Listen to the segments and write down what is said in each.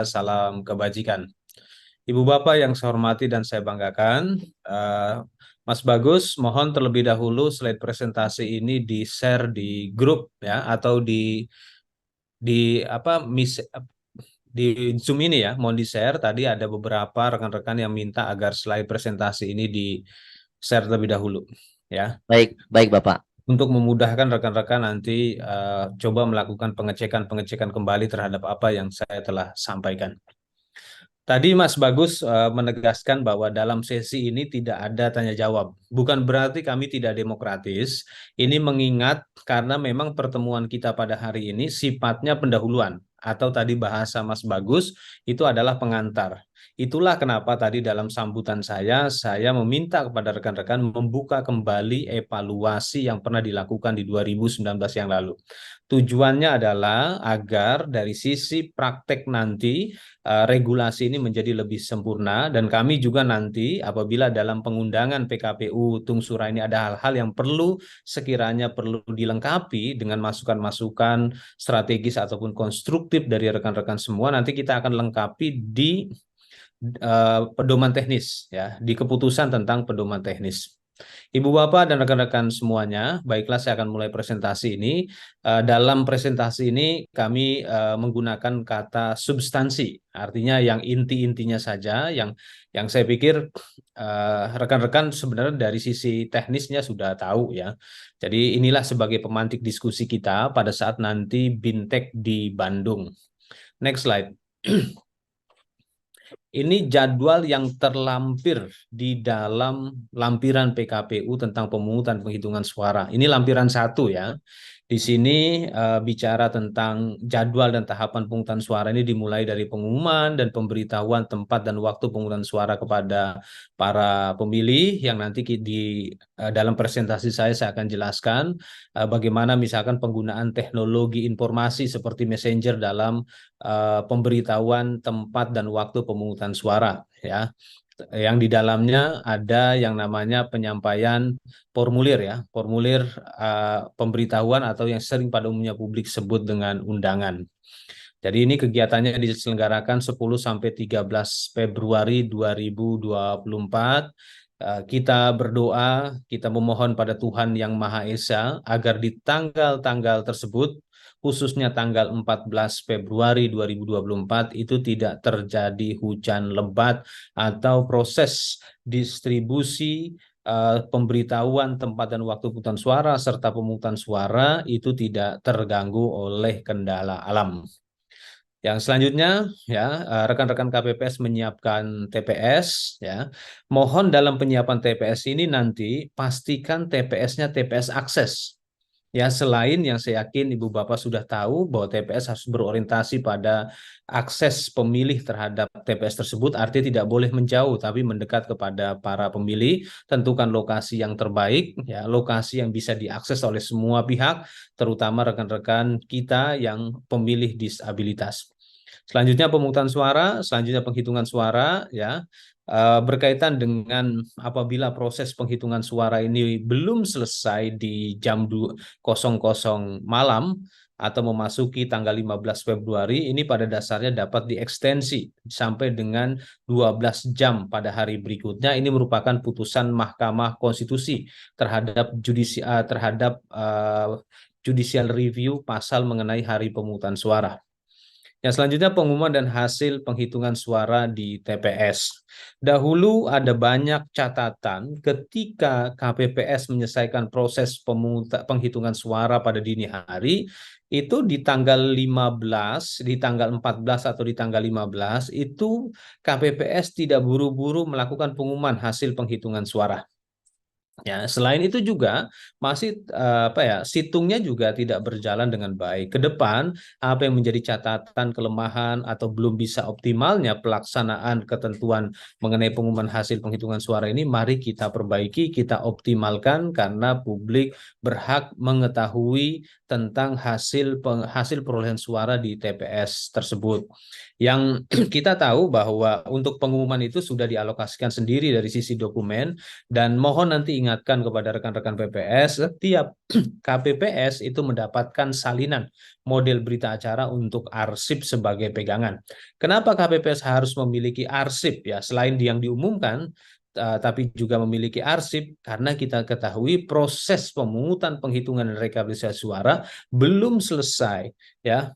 Salam kebajikan. Ibu Bapak yang saya hormati dan saya banggakan, Mas Bagus, mohon terlebih dahulu slide presentasi ini di-share di grup ya atau di apa di Zoom ini ya, mohon di-share. Tadi ada beberapa rekan-rekan yang minta agar slide presentasi ini di-share terlebih dahulu ya. Baik, baik Bapak. Untuk memudahkan rekan-rekan nanti coba melakukan pengecekan kembali terhadap apa yang saya telah sampaikan. Tadi Mas Bagus menegaskan bahwa dalam sesi ini tidak ada tanya jawab. Bukan berarti kami tidak demokratis. Ini mengingat karena memang pertemuan kita pada hari ini sifatnya pendahuluan atau tadi bahasa Mas Bagus itu adalah pengantar. Itulah kenapa tadi dalam sambutan saya meminta kepada rekan-rekan membuka kembali evaluasi yang pernah dilakukan di 2019 yang lalu. Tujuannya adalah agar dari sisi praktek nanti regulasi ini menjadi lebih sempurna dan kami juga nanti apabila dalam pengundangan PKPU Tungsura ini ada hal-hal yang sekiranya perlu dilengkapi dengan masukan-masukan strategis ataupun konstruktif dari rekan-rekan semua, nanti kita akan lengkapi di pedoman teknis ya, di keputusan tentang pedoman teknis. Ibu Bapak dan rekan-rekan semuanya, baiklah saya akan mulai presentasi ini. Dalam presentasi ini kami menggunakan kata substansi, artinya yang inti-intinya saja, yang saya pikir rekan-rekan sebenarnya dari sisi teknisnya sudah tahu ya. Jadi inilah sebagai pemantik diskusi kita pada saat nanti Bintek di Bandung. Next slide. Ini jadwal yang terlampir di dalam lampiran PKPU tentang pemungutan penghitungan suara. Ini lampiran 1 ya. Di sini bicara tentang jadwal dan tahapan pemungutan suara ini dimulai dari pengumuman dan pemberitahuan tempat dan waktu pemungutan suara kepada para pemilih yang nanti dalam presentasi saya akan jelaskan bagaimana misalkan penggunaan teknologi informasi seperti Messenger dalam pemberitahuan tempat dan waktu pemungutan suara ya, yang di dalamnya ada yang namanya penyampaian formulir ya, formulir pemberitahuan atau yang sering pada umumnya publik sebut dengan undangan. Jadi ini kegiatannya diselenggarakan 10 sampai 13 Februari 2024. Kita berdoa, kita memohon pada Tuhan Yang Maha Esa agar di tanggal-tanggal tersebut, khususnya tanggal 14 Februari 2024, itu tidak terjadi hujan lebat atau proses distribusi pemberitahuan tempat dan waktu pemungutan suara serta pemungutan suara itu tidak terganggu oleh kendala alam. Yang selanjutnya ya, rekan-rekan KPPS menyiapkan TPS ya. Mohon dalam penyiapan TPS ini nanti pastikan TPS-nya TPS akses. Ya, selain yang saya yakin Ibu Bapak sudah tahu bahwa TPS harus berorientasi pada akses pemilih terhadap TPS tersebut, artinya tidak boleh menjauh tapi mendekat kepada para pemilih, tentukan lokasi yang terbaik, ya, lokasi yang bisa diakses oleh semua pihak, terutama rekan-rekan kita yang pemilih disabilitas. Selanjutnya pemungutan suara, selanjutnya penghitungan suara, ya. Berkaitan dengan apabila proses penghitungan suara ini belum selesai di jam 00 malam atau memasuki tanggal 15 Februari, ini pada dasarnya dapat diekstensi sampai dengan 12 jam pada hari berikutnya. Ini merupakan putusan Mahkamah Konstitusi terhadap judicial review pasal mengenai hari pemungutan suara. Yang selanjutnya pengumuman dan hasil penghitungan suara di TPS. Dahulu ada banyak catatan ketika KPPS menyelesaikan proses penghitungan suara pada dini hari, itu di tanggal 15, di tanggal 14 atau di tanggal 15, itu KPPS tidak buru-buru melakukan pengumuman hasil penghitungan suara. Ya, selain itu juga masih situngnya juga tidak berjalan dengan baik. Ke depan, apa yang menjadi catatan kelemahan atau belum bisa optimalnya pelaksanaan ketentuan mengenai pengumuman hasil penghitungan suara ini, mari kita perbaiki, kita optimalkan karena publik berhak mengetahui tentang hasil perolehan suara di TPS tersebut. Yang kita tahu bahwa untuk pengumuman itu sudah dialokasikan sendiri dari sisi dokumen, dan mohon nanti ingat ingatkan kepada rekan-rekan PPS, setiap KPPS itu mendapatkan salinan model berita acara untuk arsip sebagai pegangan. Kenapa KPPS harus memiliki arsip ya? Selain yang diumumkan, tapi juga memiliki arsip karena kita ketahui proses pemungutan, penghitungan dan rekapitulasi suara belum selesai ya.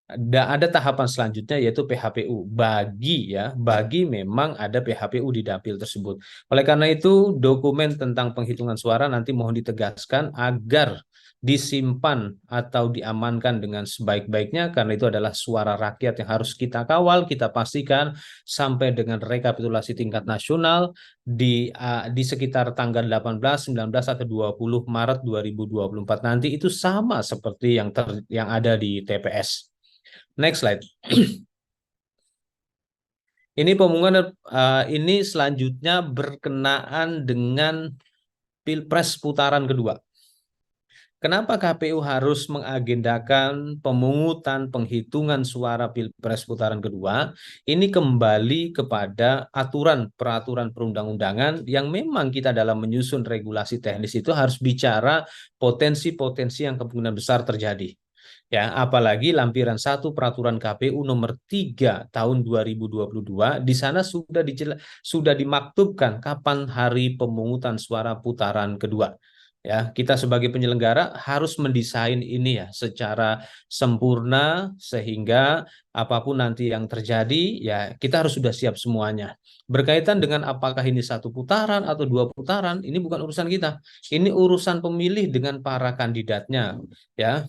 Ada tahapan selanjutnya yaitu PHPU bagi memang ada PHPU di dapil tersebut. Oleh karena itu dokumen tentang penghitungan suara nanti mohon ditegaskan agar disimpan atau diamankan dengan sebaik-baiknya karena itu adalah suara rakyat yang harus kita kawal, kita pastikan sampai dengan rekapitulasi tingkat nasional di sekitar tanggal 18, 19 atau 20 Maret 2024 nanti itu sama seperti yang ada di TPS. Next slide. Ini pemungutan ini selanjutnya berkenaan dengan Pilpres putaran kedua. Kenapa KPU harus mengagendakan pemungutan penghitungan suara Pilpres putaran kedua? Ini kembali kepada peraturan perundang-undangan yang memang kita dalam menyusun regulasi teknis itu harus bicara potensi-potensi yang kemungkinan besar terjadi. Ya, apalagi lampiran 1 peraturan KPU nomor 3 tahun 2022 di sana sudah dimaktubkan kapan hari pemungutan suara putaran kedua. Ya, kita sebagai penyelenggara harus mendesain ini ya secara sempurna sehingga apapun nanti yang terjadi ya kita harus sudah siap semuanya. Berkaitan dengan apakah ini 1 putaran atau 2 putaran, ini bukan urusan kita. Ini urusan pemilih dengan para kandidatnya ya.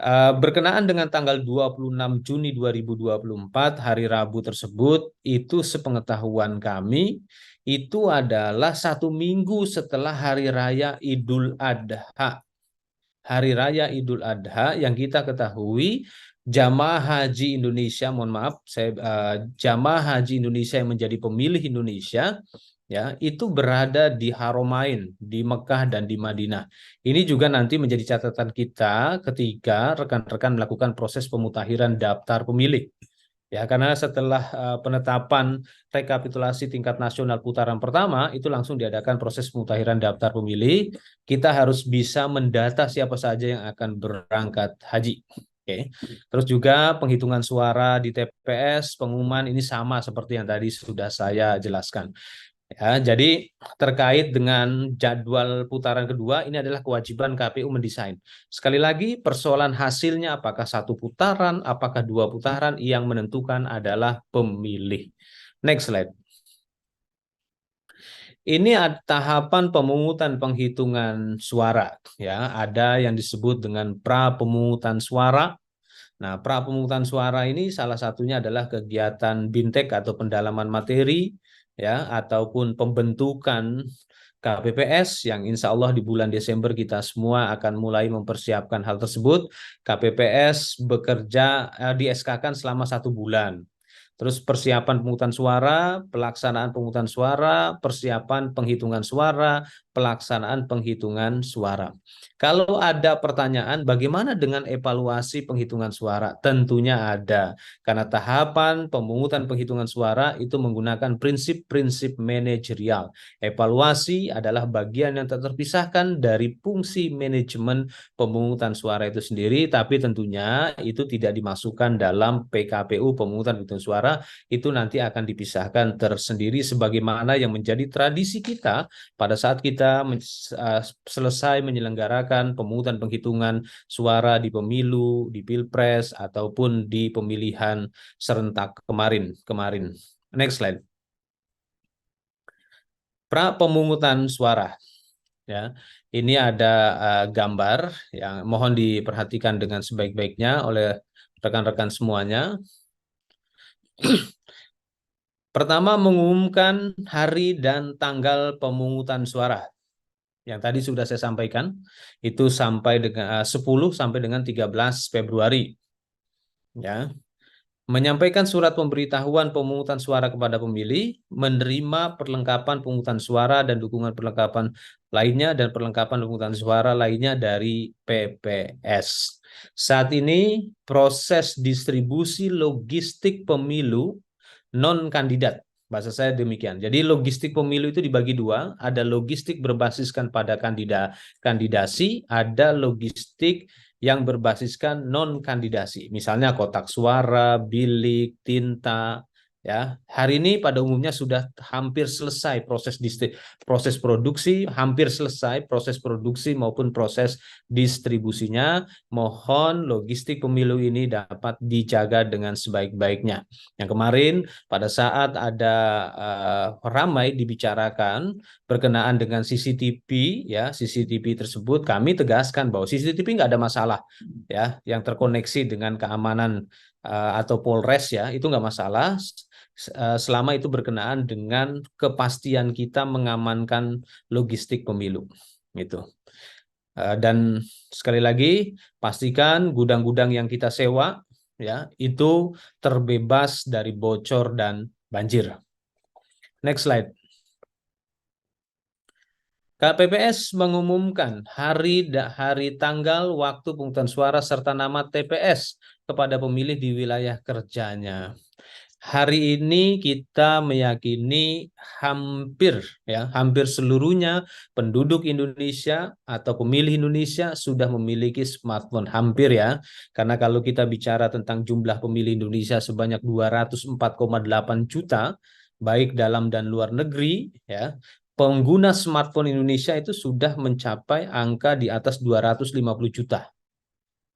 Berkenaan dengan tanggal 26 Juni 2024, hari Rabu tersebut, itu sepengetahuan kami, itu adalah 1 minggu setelah Hari Raya Idul Adha. Hari Raya Idul Adha yang kita ketahui, jamaah haji Indonesia, mohon maaf, jamaah haji Indonesia yang menjadi pemilih Indonesia, ya itu berada di Haramain, di Mekah dan di Madinah. Ini juga nanti menjadi catatan kita ketika rekan-rekan melakukan proses pemutakhiran daftar pemilih. Ya, karena setelah penetapan rekapitulasi tingkat nasional putaran pertama, itu langsung diadakan proses pemutakhiran daftar pemilih. Kita harus bisa mendata siapa saja yang akan berangkat haji. Oke. Terus juga penghitungan suara di TPS, pengumuman ini sama seperti yang tadi sudah saya jelaskan. Ya, jadi terkait dengan jadwal putaran kedua, ini adalah kewajiban KPU mendesain. Sekali lagi, persoalan hasilnya apakah 1 putaran, apakah 2 putaran, yang menentukan adalah pemilih. Next slide. Ini tahapan pemungutan penghitungan suara. Ya, ada yang disebut dengan pra pemungutan suara. Nah, pra pemungutan suara ini salah satunya adalah kegiatan bintek atau pendalaman materi, ya, ataupun pembentukan KPPS yang insya Allah di bulan Desember kita semua akan mulai mempersiapkan hal tersebut. KPPS bekerja di SK-kan selama 1 bulan. Terus persiapan pemungutan suara, pelaksanaan pemungutan suara, persiapan penghitungan suara, pelaksanaan penghitungan suara. Kalau ada pertanyaan, bagaimana dengan evaluasi penghitungan suara? Tentunya ada, karena tahapan pemungutan penghitungan suara itu menggunakan prinsip-prinsip manajerial. Evaluasi adalah bagian yang tak terpisahkan dari fungsi manajemen pemungutan suara itu sendiri, tapi tentunya itu tidak dimasukkan dalam PKPU pemungutan penghitungan suara, itu nanti akan dipisahkan tersendiri sebagaimana yang menjadi tradisi kita pada saat kita selesai menyelenggarakan pemungutan penghitungan suara di pemilu, di Pilpres ataupun di pemilihan serentak kemarin. Next slide. Pra pemungutan suara. Ya, ini ada gambar yang mohon diperhatikan dengan sebaik-baiknya oleh rekan-rekan semuanya. Pertama, mengumumkan hari dan tanggal pemungutan suara. Yang tadi sudah saya sampaikan, itu sampai dengan 10 sampai dengan 13 Februari. Ya. Menyampaikan surat pemberitahuan pemungutan suara kepada pemilih, menerima perlengkapan pemungutan suara dan dukungan perlengkapan lainnya dan perlengkapan pemungutan suara lainnya dari PPS. Saat ini proses distribusi logistik pemilu non-kandidat, Bahasa saya demikian. Jadi logistik pemilu itu dibagi dua, ada logistik berbasiskan pada kandidasi, ada logistik yang berbasiskan non kandidasi. Misalnya kotak suara, bilik, tinta, ya. Hari ini pada umumnya sudah hampir selesai proses produksi, hampir selesai proses produksi maupun proses distribusinya. Mohon logistik pemilu ini dapat dijaga dengan sebaik-baiknya. Yang kemarin pada saat ada ramai dibicarakan berkenaan dengan CCTV, ya CCTV tersebut kami tegaskan bahwa CCTV nggak ada masalah, ya yang terkoneksi dengan keamanan atau Polres, ya itu nggak masalah selama itu berkenaan dengan kepastian kita mengamankan logistik pemilu, gitu. Dan sekali lagi pastikan gudang-gudang yang kita sewa, ya itu terbebas dari bocor dan banjir. Next slide. KPPS mengumumkan hari tanggal, waktu pemungutan suara serta nama TPS kepada pemilih di wilayah kerjanya. Hari ini kita meyakini hampir seluruhnya penduduk Indonesia atau pemilih Indonesia sudah memiliki smartphone, hampir ya. Karena kalau kita bicara tentang jumlah pemilih Indonesia sebanyak 204,8 juta, baik dalam dan luar negeri, ya. Pengguna smartphone Indonesia itu sudah mencapai angka di atas 250 juta.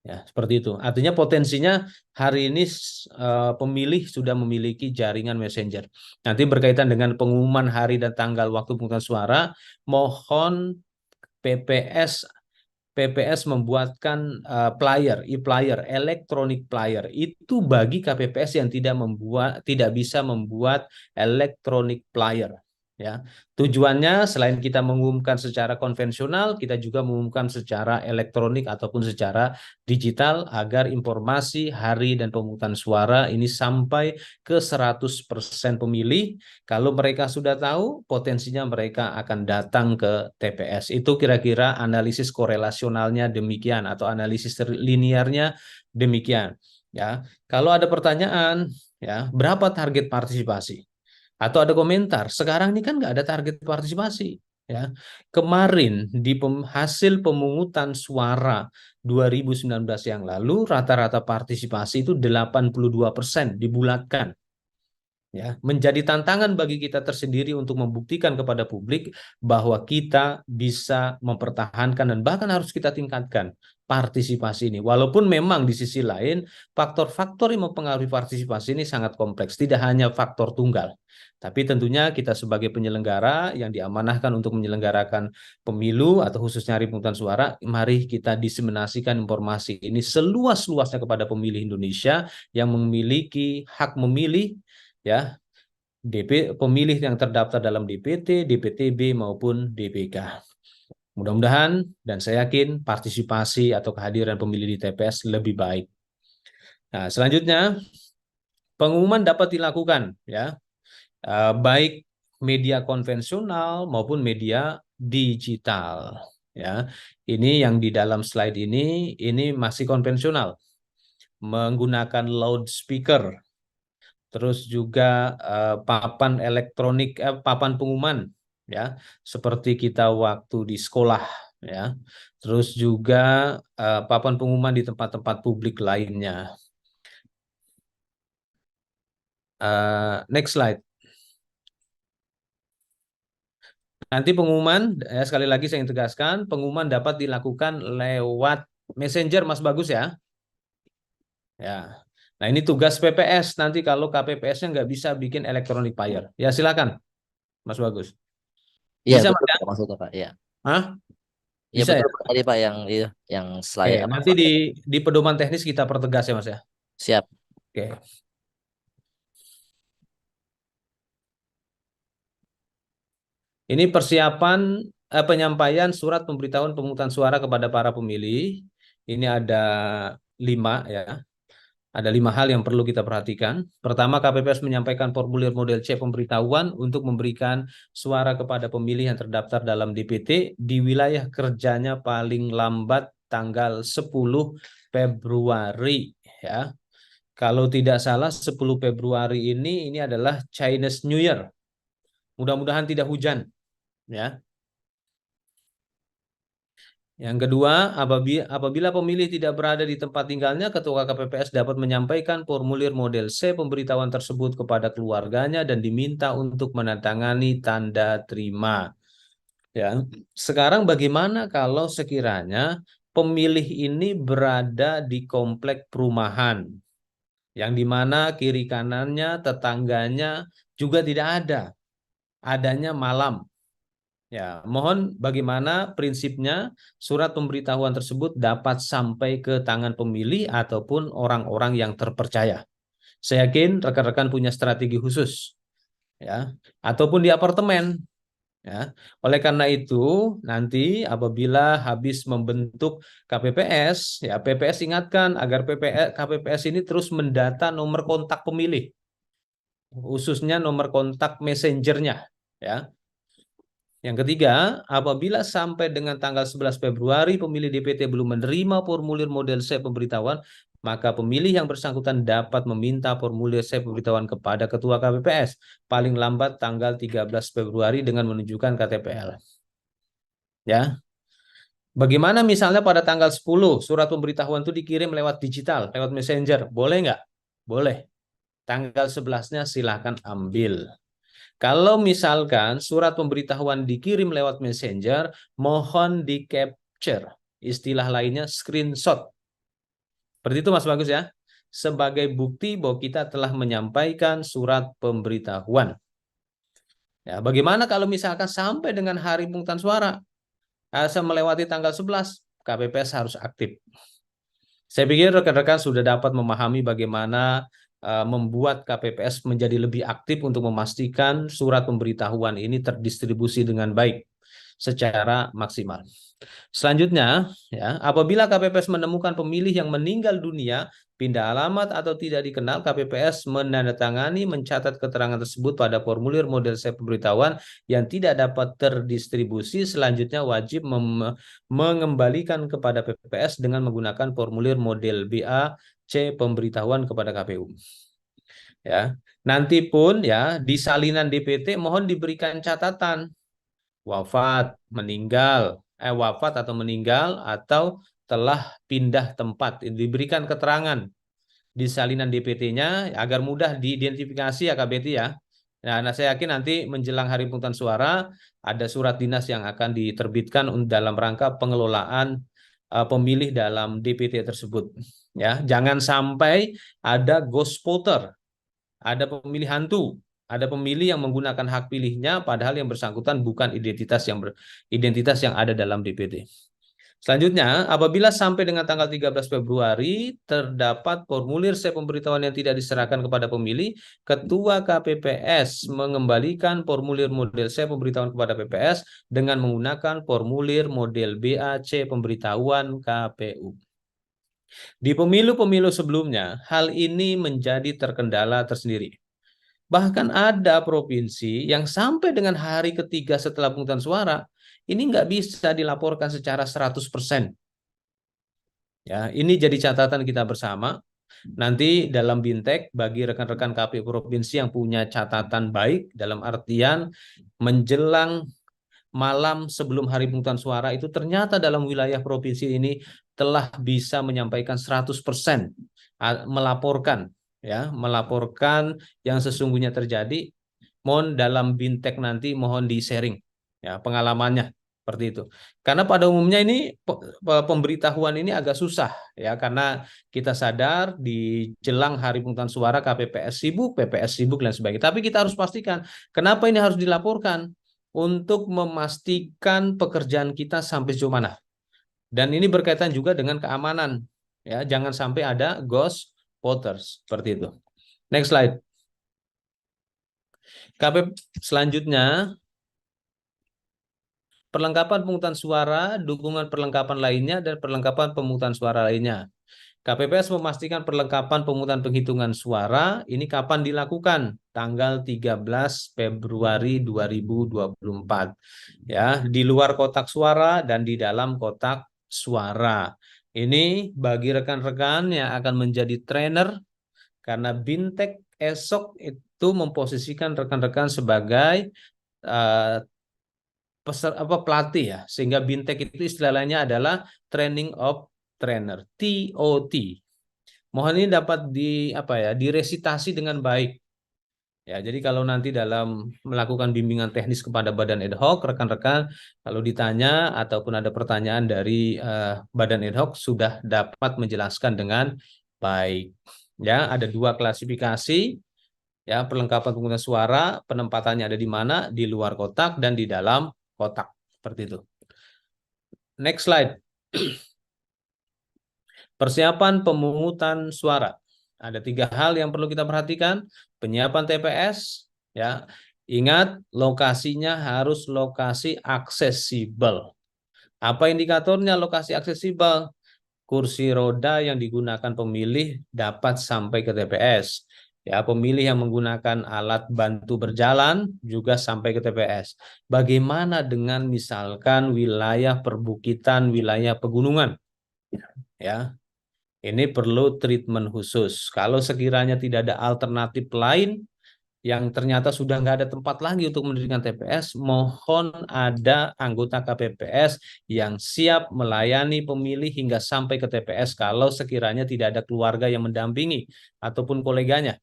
Ya, seperti itu. Artinya potensinya hari ini pemilih sudah memiliki jaringan messenger. Nanti berkaitan dengan pengumuman hari dan tanggal waktu pemungutan suara, mohon PPS membuatkan e-player, electronic player itu bagi KPPS yang tidak bisa membuat electronic player. Ya, tujuannya selain kita mengumumkan secara konvensional, kita juga mengumumkan secara elektronik ataupun secara digital agar informasi hari dan pemungutan suara ini sampai ke 100% pemilih. Kalau mereka sudah tahu, potensinya mereka akan datang ke TPS. Itu kira-kira analisis korelasionalnya demikian atau analisis linearnya demikian. Ya, kalau ada pertanyaan, ya berapa target partisipasi? Atau ada komentar, sekarang ini kan nggak ada target partisipasi. Ya, kemarin di hasil pemungutan suara 2019 yang lalu rata-rata partisipasi itu 82% dibulatkan. Ya, menjadi tantangan bagi kita tersendiri untuk membuktikan kepada publik bahwa kita bisa mempertahankan dan bahkan harus kita tingkatkan partisipasi ini. Walaupun memang di sisi lain faktor-faktor yang mempengaruhi partisipasi ini sangat kompleks, tidak hanya faktor tunggal. Tapi tentunya kita sebagai penyelenggara yang diamanahkan untuk menyelenggarakan pemilu atau khususnya hari pemungutan suara, mari kita diseminasikan informasi ini seluas-luasnya kepada pemilih Indonesia yang memiliki hak memilih, ya, pemilih yang terdaftar dalam DPT, DPTB maupun DPK. Mudah-mudahan dan saya yakin partisipasi atau kehadiran pemilih di TPS lebih baik. Nah, selanjutnya pengumuman dapat dilakukan, ya, baik media konvensional maupun media digital. Ya, ini yang di dalam slide ini masih konvensional, menggunakan loudspeaker, terus juga papan elektronik, papan pengumuman, ya, seperti kita waktu di sekolah, ya, terus juga papan pengumuman di tempat-tempat publik lainnya. Next slide. Nanti pengumuman, ya, sekali lagi saya ingin tegaskan, pengumuman dapat dilakukan lewat Messenger, Mas Bagus, ya. Ya. Nah, ini tugas PPS nanti kalau KPPS-nya nggak bisa bikin electronic player. Ya, silakan, Mas Bagus. Iya Bisa, betul Mas, ya? Pak, maksudnya Pak. Iya. Hah? Iya Bisa, betul ya? Pak, tadi Pak yang itu yang Oke, slide apa nanti Pak? di pedoman teknis kita pertegas ya, Mas, ya. Siap. Oke. Ini persiapan penyampaian surat pemberitahuan pemungutan suara kepada para pemilih. Ini ada 5, ya. Ada 5 hal yang perlu kita perhatikan. Pertama, KPPS menyampaikan formulir model C pemberitahuan untuk memberikan suara kepada pemilih yang terdaftar dalam DPT di wilayah kerjanya paling lambat tanggal 10 Februari, ya. Kalau tidak salah 10 Februari ini adalah Chinese New Year. Mudah-mudahan tidak hujan, ya. Yang kedua, apabila pemilih tidak berada di tempat tinggalnya, Ketua KPPS dapat menyampaikan formulir model C pemberitahuan tersebut kepada keluarganya dan diminta untuk menandatangani tanda terima. Ya, sekarang bagaimana kalau sekiranya pemilih ini berada di komplek perumahan, yang dimana kiri kanannya, tetangganya juga tidak ada, adanya malam. Ya, mohon bagaimana prinsipnya surat pemberitahuan tersebut dapat sampai ke tangan pemilih ataupun orang-orang yang terpercaya. Saya yakin rekan-rekan punya strategi khusus, ya, ataupun di apartemen, ya. Oleh karena itu, nanti apabila habis membentuk KPPS, ya PPS ingatkan agar KPPS ini terus mendata nomor kontak pemilih, khususnya nomor kontak messengernya, ya. Yang ketiga, apabila sampai dengan tanggal 11 Februari pemilih DPT belum menerima formulir model C pemberitahuan, maka pemilih yang bersangkutan dapat meminta formulir C pemberitahuan kepada Ketua KPPS paling lambat tanggal 13 Februari dengan menunjukkan KTPL. Ya. Bagaimana misalnya pada tanggal 10 surat pemberitahuan itu dikirim lewat digital, lewat messenger, boleh nggak? Boleh. Tanggal 11-nya silakan ambil. Kalau misalkan surat pemberitahuan dikirim lewat messenger, mohon di capture. Istilah lainnya screenshot. Seperti itu Mas Bagus, ya. Sebagai bukti bahwa kita telah menyampaikan surat pemberitahuan. Ya, bagaimana kalau misalkan sampai dengan hari pemungutan suara, melewati tanggal 11, KPPS harus aktif. Saya pikir rekan-rekan sudah dapat memahami bagaimana membuat KPPS menjadi lebih aktif untuk memastikan surat pemberitahuan ini terdistribusi dengan baik secara maksimal. Selanjutnya, ya, apabila KPPS menemukan pemilih yang meninggal dunia, pindah alamat atau tidak dikenal, KPPS menandatangani mencatat keterangan tersebut pada formulir model C pemberitahuan yang tidak dapat terdistribusi. Selanjutnya wajib mengembalikan kepada PPS dengan menggunakan formulir model BA C pemberitahuan kepada KPU. Ya, nanti pun ya di salinan DPT mohon diberikan catatan wafat, wafat atau meninggal atau telah pindah tempat. Diberikan keterangan di salinan DPT-nya agar mudah diidentifikasi ya KBT, ya. Nah, saya yakin nanti menjelang hari pemungutan suara ada surat dinas yang akan diterbitkan dalam rangka pengelolaan pemilih dalam DPT tersebut. Ya, jangan sampai ada ghost voter, ada pemilih hantu, ada pemilih yang menggunakan hak pilihnya padahal yang bersangkutan bukan identitas yang ada dalam DPT. Selanjutnya, apabila sampai dengan tanggal 13 Februari terdapat formulir C pemberitahuan yang tidak diserahkan kepada pemilih, Ketua KPPS mengembalikan formulir model C pemberitahuan kepada PPS dengan menggunakan formulir model BAC pemberitahuan KPU. Di pemilu-pemilu sebelumnya, hal ini menjadi terkendala tersendiri. Bahkan ada provinsi yang sampai dengan hari ketiga setelah pemungutan suara, ini nggak bisa dilaporkan secara 100%. Ya, ini jadi catatan kita bersama. Nanti dalam Bintek, bagi rekan-rekan KPU provinsi yang punya catatan baik, dalam artian menjelang malam sebelum hari pemungutan suara itu ternyata dalam wilayah provinsi ini telah bisa menyampaikan 100% melaporkan, ya, melaporkan yang sesungguhnya terjadi. Mohon dalam Bintek nanti mohon di-sharing ya pengalamannya seperti itu. Karena pada umumnya ini pemberitahuan ini agak susah ya, karena kita sadar di jelang hari pemungutan suara KPPS sibuk, PPS sibuk dan sebagainya. Tapi kita harus pastikan kenapa ini harus dilaporkan, untuk memastikan pekerjaan kita sampai sejauh mana. Dan ini berkaitan juga dengan keamanan. Ya, jangan sampai ada ghost voters seperti itu. Next slide. Selanjutnya, perlengkapan pemungutan suara, dukungan perlengkapan lainnya, dan perlengkapan pemungutan suara lainnya. KPPS memastikan perlengkapan pemungutan penghitungan suara ini kapan dilakukan? Tanggal 13 Februari 2024. Ya, di luar kotak suara dan di dalam kotak suara. Ini bagi rekan-rekan yang akan menjadi trainer karena Bintek esok itu memposisikan rekan-rekan sebagai pelatih ya, sehingga Bintek itu istilahnya adalah Training of Trainer, TOT. Mohon ini dapat diresitasi dengan baik. Ya, jadi kalau nanti dalam melakukan bimbingan teknis kepada badan ad hoc, rekan-rekan kalau ditanya ataupun ada pertanyaan dari badan ad hoc sudah dapat menjelaskan dengan baik. Ya, ada 2 klasifikasi. Ya, perlengkapan pengguna suara, penempatannya ada di mana? Di luar kotak dan di dalam kotak. Seperti itu. Next slide. Persiapan pemungutan suara. Ada 3 hal yang perlu kita perhatikan. Penyiapan TPS, ya. Ingat, lokasinya harus lokasi aksesibel. Apa indikatornya lokasi aksesibel? Kursi roda yang digunakan pemilih dapat sampai ke TPS. Ya, pemilih yang menggunakan alat bantu berjalan juga sampai ke TPS. Bagaimana dengan misalkan wilayah perbukitan, wilayah pegunungan? Ya, ini perlu treatment khusus. Kalau sekiranya tidak ada alternatif lain yang ternyata sudah nggak ada tempat lagi untuk mendirikan TPS, mohon ada anggota KPPS yang siap melayani pemilih hingga sampai ke TPS kalau sekiranya tidak ada keluarga yang mendampingi ataupun koleganya.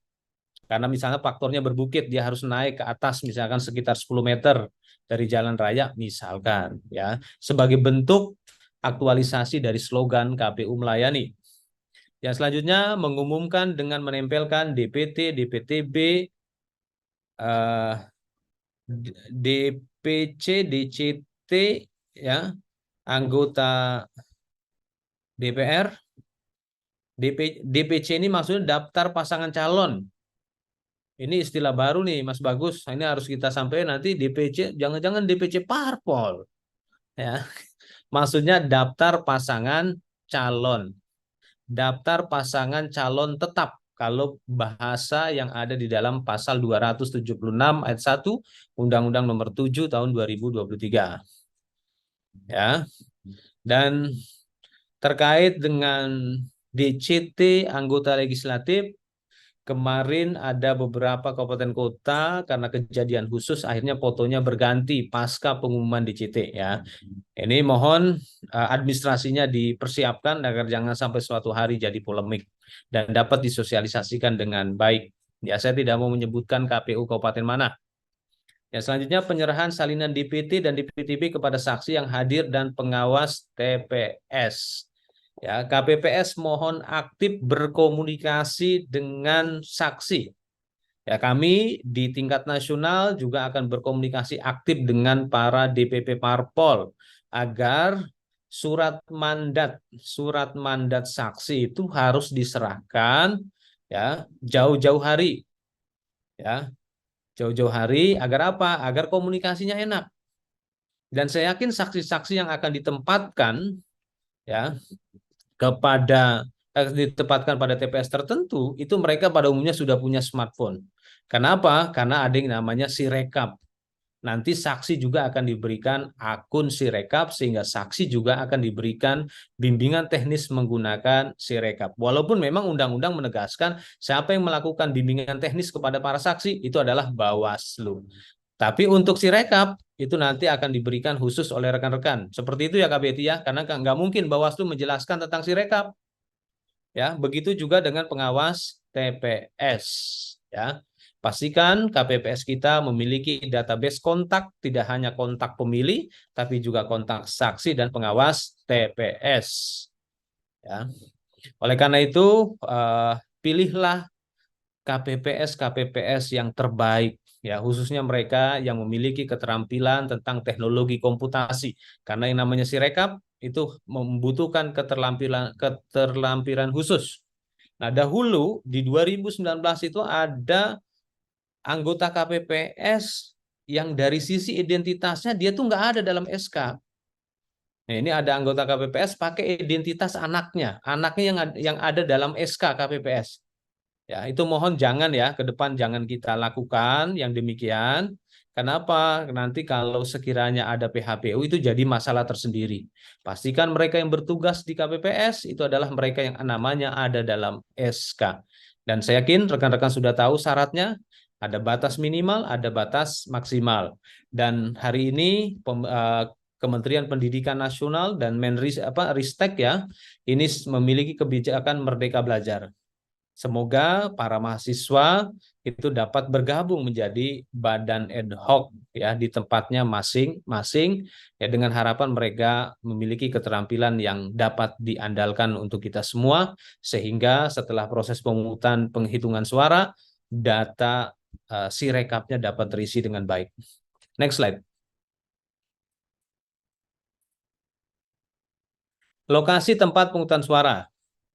Karena misalnya faktornya berbukit, dia harus naik ke atas misalkan sekitar 10 meter dari jalan raya misalkan, ya, sebagai bentuk aktualisasi dari slogan KPU melayani. Yang selanjutnya mengumumkan dengan menempelkan DPT, DPTB, DPC, DCT, ya, anggota DPR. DPC ini maksudnya daftar pasangan calon. Ini istilah baru nih, Mas Bagus. Ini harus kita sampaikan nanti DPC, jangan-jangan DPC parpol. Ya. Maksudnya daftar pasangan calon. Daftar pasangan calon tetap kalau bahasa yang ada di dalam pasal 276 ayat 1 Undang-Undang Nomor 7 tahun 2023. Ya. Dan terkait dengan DCT anggota legislatif, kemarin ada beberapa kabupaten kota karena kejadian khusus akhirnya fotonya berganti pasca pengumuman DCT, ya. Ini mohon administrasinya dipersiapkan agar jangan sampai suatu hari jadi polemik dan dapat disosialisasikan dengan baik. Ya, saya tidak mau menyebutkan KPU kabupaten mana. Ya, selanjutnya penyerahan salinan DPT dan DPTB kepada saksi yang hadir dan pengawas TPS. Ya, KPPS mohon aktif berkomunikasi dengan saksi. Ya, kami di tingkat nasional juga akan berkomunikasi aktif dengan para DPP Parpol agar surat mandat saksi itu harus diserahkan, ya, jauh-jauh hari. Ya, jauh-jauh hari agar apa? Agar komunikasinya enak. Dan saya yakin saksi-saksi yang akan ditempatkan, ya, ditempatkan pada TPS tertentu, itu mereka pada umumnya sudah punya smartphone. Kenapa? Karena ada yang namanya Sirekap. Nanti saksi juga akan diberikan akun Sirekap, sehingga saksi juga akan diberikan bimbingan teknis menggunakan Sirekap. Walaupun memang undang-undang menegaskan siapa yang melakukan bimbingan teknis kepada para saksi itu adalah Bawaslu. Tapi untuk Sirekap itu nanti akan diberikan khusus oleh rekan-rekan. Seperti itu ya Kak Betty ya, karena nggak mungkin Bawaslu menjelaskan tentang Sirekap. Ya, begitu juga dengan pengawas TPS. Ya, pastikan KPPS kita memiliki database kontak, tidak hanya kontak pemilih, tapi juga kontak saksi dan pengawas TPS. Ya, oleh karena itu pilihlah KPPS yang terbaik, ya, khususnya mereka yang memiliki keterampilan tentang teknologi komputasi, karena yang namanya Sirekap itu membutuhkan keterampilan khusus. Nah, dahulu di 2019 itu ada anggota KPPS yang dari sisi identitasnya dia tuh nggak ada dalam SK. Nah, ini ada anggota KPPS pakai identitas anaknya yang ada dalam SK KPPS. Ya, itu mohon jangan ya, ke depan jangan kita lakukan yang demikian. Kenapa? Nanti kalau sekiranya ada PHPU itu jadi masalah tersendiri. Pastikan mereka yang bertugas di KPPS itu adalah mereka yang namanya ada dalam SK. Dan saya yakin rekan-rekan sudah tahu syaratnya, ada batas minimal, ada batas maksimal. Dan hari ini Kementerian Pendidikan Nasional dan Ristek ya, ini memiliki kebijakan Merdeka Belajar. Semoga para mahasiswa itu dapat bergabung menjadi badan ad hoc ya di tempatnya masing-masing ya, dengan harapan mereka memiliki keterampilan yang dapat diandalkan untuk kita semua, sehingga setelah proses pemungutan penghitungan suara, data Sirekapnya dapat terisi dengan baik. Next slide. Lokasi tempat pemungutan suara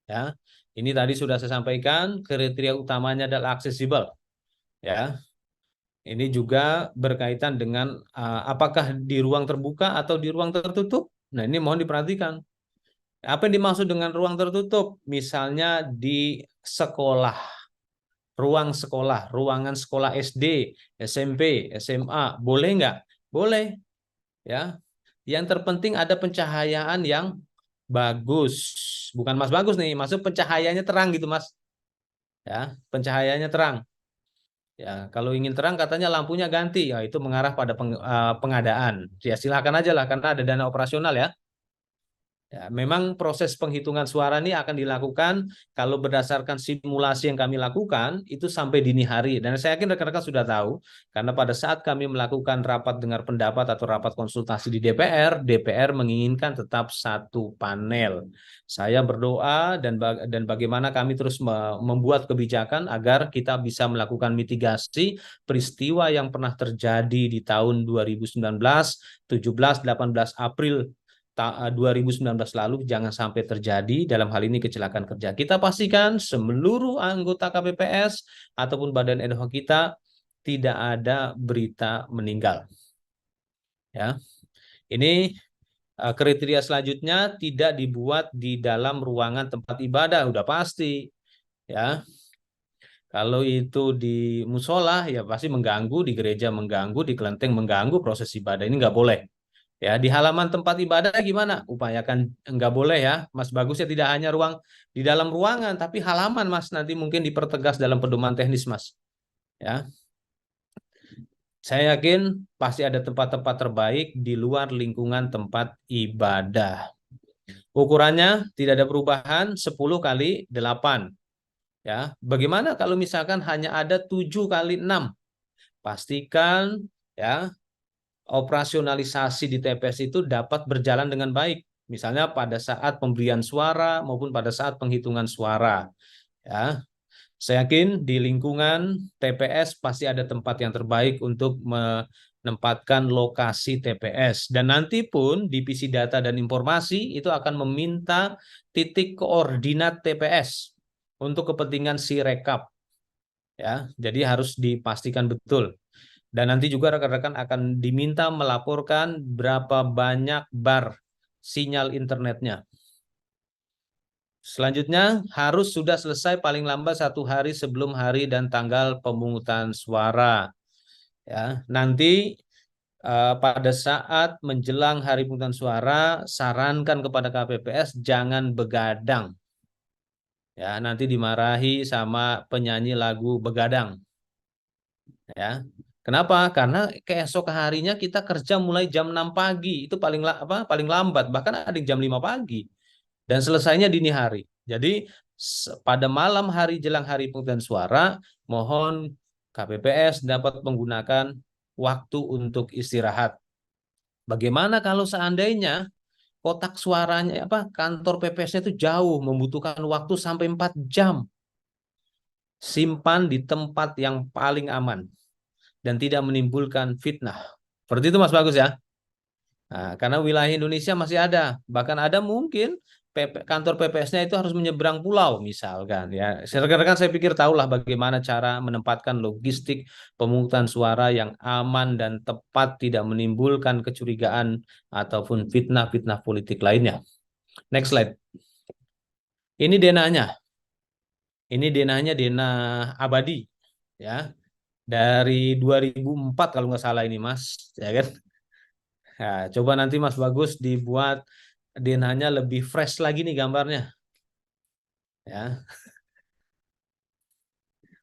ya. Ini tadi sudah saya sampaikan, kriteria utamanya adalah aksesibel ya. Ini juga berkaitan dengan apakah di ruang terbuka atau di ruang tertutup. Nah, ini mohon diperhatikan. Apa yang dimaksud dengan ruang tertutup? Misalnya di sekolah, ruangan sekolah SD, SMP, SMA, boleh nggak? Boleh, ya. Yang terpenting ada pencahayaan yang bagus. Bukan Mas bagus nih, maksud pencahayaannya terang gitu, Mas. Ya, pencahayaannya terang. Ya, kalau ingin terang katanya lampunya ganti, ya itu mengarah pada pengadaan. Ya silakan aja lah karena ada dana operasional ya. Ya, memang proses penghitungan suara ini akan dilakukan kalau berdasarkan simulasi yang kami lakukan itu sampai dini hari. Dan saya yakin rekan-rekan sudah tahu, karena pada saat kami melakukan rapat dengar pendapat atau rapat konsultasi di DPR, DPR menginginkan tetap satu panel. Saya berdoa dan bagaimana kami terus membuat kebijakan agar kita bisa melakukan mitigasi peristiwa yang pernah terjadi di tahun 2019, 17, 18 April 2019 lalu jangan sampai terjadi, dalam hal ini kecelakaan kerja. Kita pastikan seluruh anggota KPPS ataupun badan ad hoc kita tidak ada berita meninggal. Ya. Ini kriteria selanjutnya tidak dibuat di dalam ruangan tempat ibadah, udah pasti. Ya. Kalau itu di musola ya pasti mengganggu, di gereja mengganggu, di kelenteng mengganggu proses ibadah, ini nggak boleh. Ya, di halaman tempat ibadah gimana? Upayakan enggak boleh ya, Mas. Bagusnya tidak hanya ruang di dalam ruangan, tapi halaman, Mas. Nanti mungkin dipertegas dalam pedoman teknis, Mas. Ya, saya yakin pasti ada tempat-tempat terbaik di luar lingkungan tempat ibadah. Ukurannya tidak ada perubahan, 10 kali 8. Ya, bagaimana kalau misalkan hanya ada 7 kali 6? Pastikan ya operasionalisasi di TPS itu dapat berjalan dengan baik. Misalnya pada saat pemberian suara maupun pada saat penghitungan suara. Ya, saya yakin di lingkungan TPS pasti ada tempat yang terbaik untuk menempatkan lokasi TPS. Dan nanti pun divisi data dan informasi itu akan meminta titik koordinat TPS untuk kepentingan Sirekap. Ya, jadi harus dipastikan betul. Dan nanti juga rekan-rekan akan diminta melaporkan berapa banyak bar sinyal internetnya. Selanjutnya harus sudah selesai paling lambat 1 hari sebelum hari dan tanggal pemungutan suara. Ya, nanti pada saat menjelang hari pemungutan suara, sarankan kepada KPPS jangan begadang. Ya, nanti dimarahi sama penyanyi lagu begadang. Ya, kenapa? Karena keesok harinya kita kerja mulai jam 6 pagi, itu paling lambat, bahkan ada yang jam 5 pagi dan selesainya dini hari. Jadi pada malam hari jelang hari pemungutan suara, mohon KPPS dapat menggunakan waktu untuk istirahat. Bagaimana kalau seandainya kotak suaranya kantor PPS-nya itu jauh, membutuhkan waktu sampai 4 jam. Simpan di tempat yang paling aman dan tidak menimbulkan fitnah. Seperti itu Mas Bagus ya. Nah, karena wilayah Indonesia masih ada, bahkan ada mungkin kantor PPS-nya itu harus menyeberang pulau misalkan ya. Rekan-rekan saya pikir tahulah bagaimana cara menempatkan logistik pemungutan suara yang aman dan tepat, tidak menimbulkan kecurigaan ataupun fitnah-fitnah politik lainnya. Next slide. Ini denanya. Ini denanya dena abadi ya. Dari 2004 kalau nggak salah ini Mas, ya kan? Nah, coba nanti Mas Bagus dibuat denanya lebih fresh lagi nih gambarnya. Ya.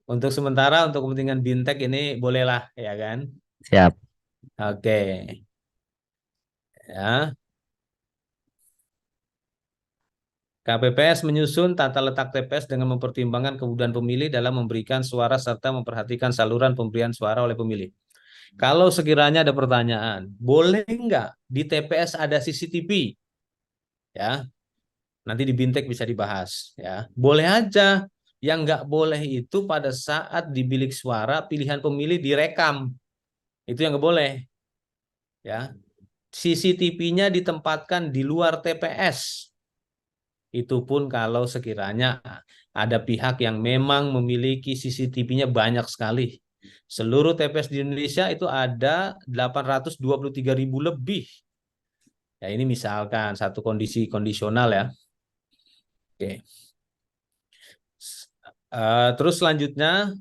Untuk sementara untuk kepentingan Bintek ini bolehlah ya kan. Siap. Oke. Ya. KPPS menyusun tata letak TPS dengan mempertimbangkan kebutuhan pemilih dalam memberikan suara serta memperhatikan saluran pemberian suara oleh pemilih. Kalau sekiranya ada pertanyaan, boleh nggak di TPS ada CCTV? Ya, nanti di Bintek bisa dibahas. Ya, boleh aja. Yang nggak boleh itu pada saat di bilik suara pilihan pemilih direkam. Itu yang nggak boleh. Ya, CCTV-nya ditempatkan di luar TPS. Itu pun kalau sekiranya ada pihak yang memang memiliki CCTV-nya banyak sekali. Seluruh TPS di Indonesia itu ada 823.000 lebih. Ya ini misalkan satu kondisi kondisional ya. Oke. Terus selanjutnya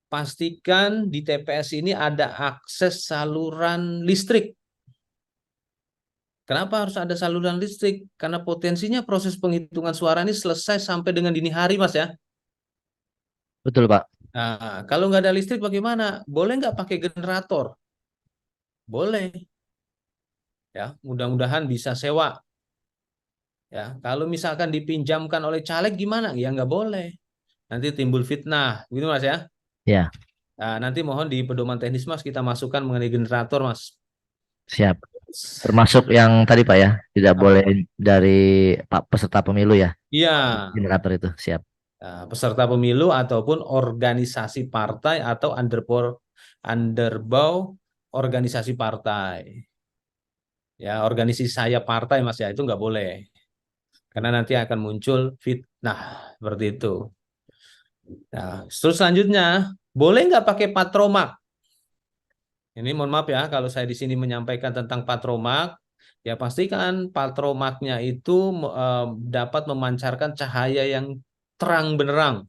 pastikan di TPS ini ada akses saluran listrik. Kenapa harus ada saluran listrik? Karena potensinya proses penghitungan suara ini selesai sampai dengan dini hari, Mas ya. Betul, Pak. Nah, kalau nggak ada listrik bagaimana? Boleh nggak pakai generator? Boleh. Ya, mudah-mudahan bisa sewa. Ya, kalau misalkan dipinjamkan oleh caleg gimana? Ya nggak boleh. Nanti timbul fitnah, gitu Mas ya. Ya, Nah, nanti mohon di pedoman teknis Mas kita masukkan mengenai generator Mas. siap. Termasuk yang tadi Pak ya, tidak boleh Apa? dari Pak peserta pemilu ya, Iya, generator itu. Siap. nah, peserta pemilu ataupun organisasi partai atau underbow organisasi partai. Ya, organisasi saya partai Mas ya, itu nggak boleh. Karena nanti akan muncul fitnah seperti itu. Nah, terus selanjutnya, boleh nggak pakai patromak? Ini mohon maaf ya, kalau saya di sini menyampaikan tentang patromak, ya pastikan patromaknya itu dapat memancarkan cahaya yang terang benderang.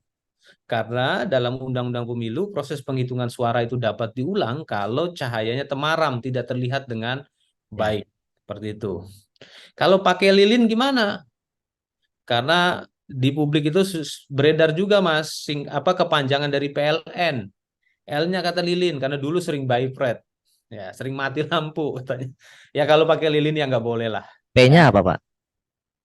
Karena dalam Undang-Undang Pemilu, proses penghitungan suara itu dapat diulang kalau cahayanya temaram, tidak terlihat dengan Ya. baik. Seperti itu. Kalau pakai lilin gimana? Karena di publik itu beredar juga Mas, apa kepanjangan dari PLN. L-nya kata lilin karena dulu sering bifred. Ya, sering mati lampu katanya. Ya kalau pakai lilin ya nggak boleh lah. P-nya Ya, apa Pak?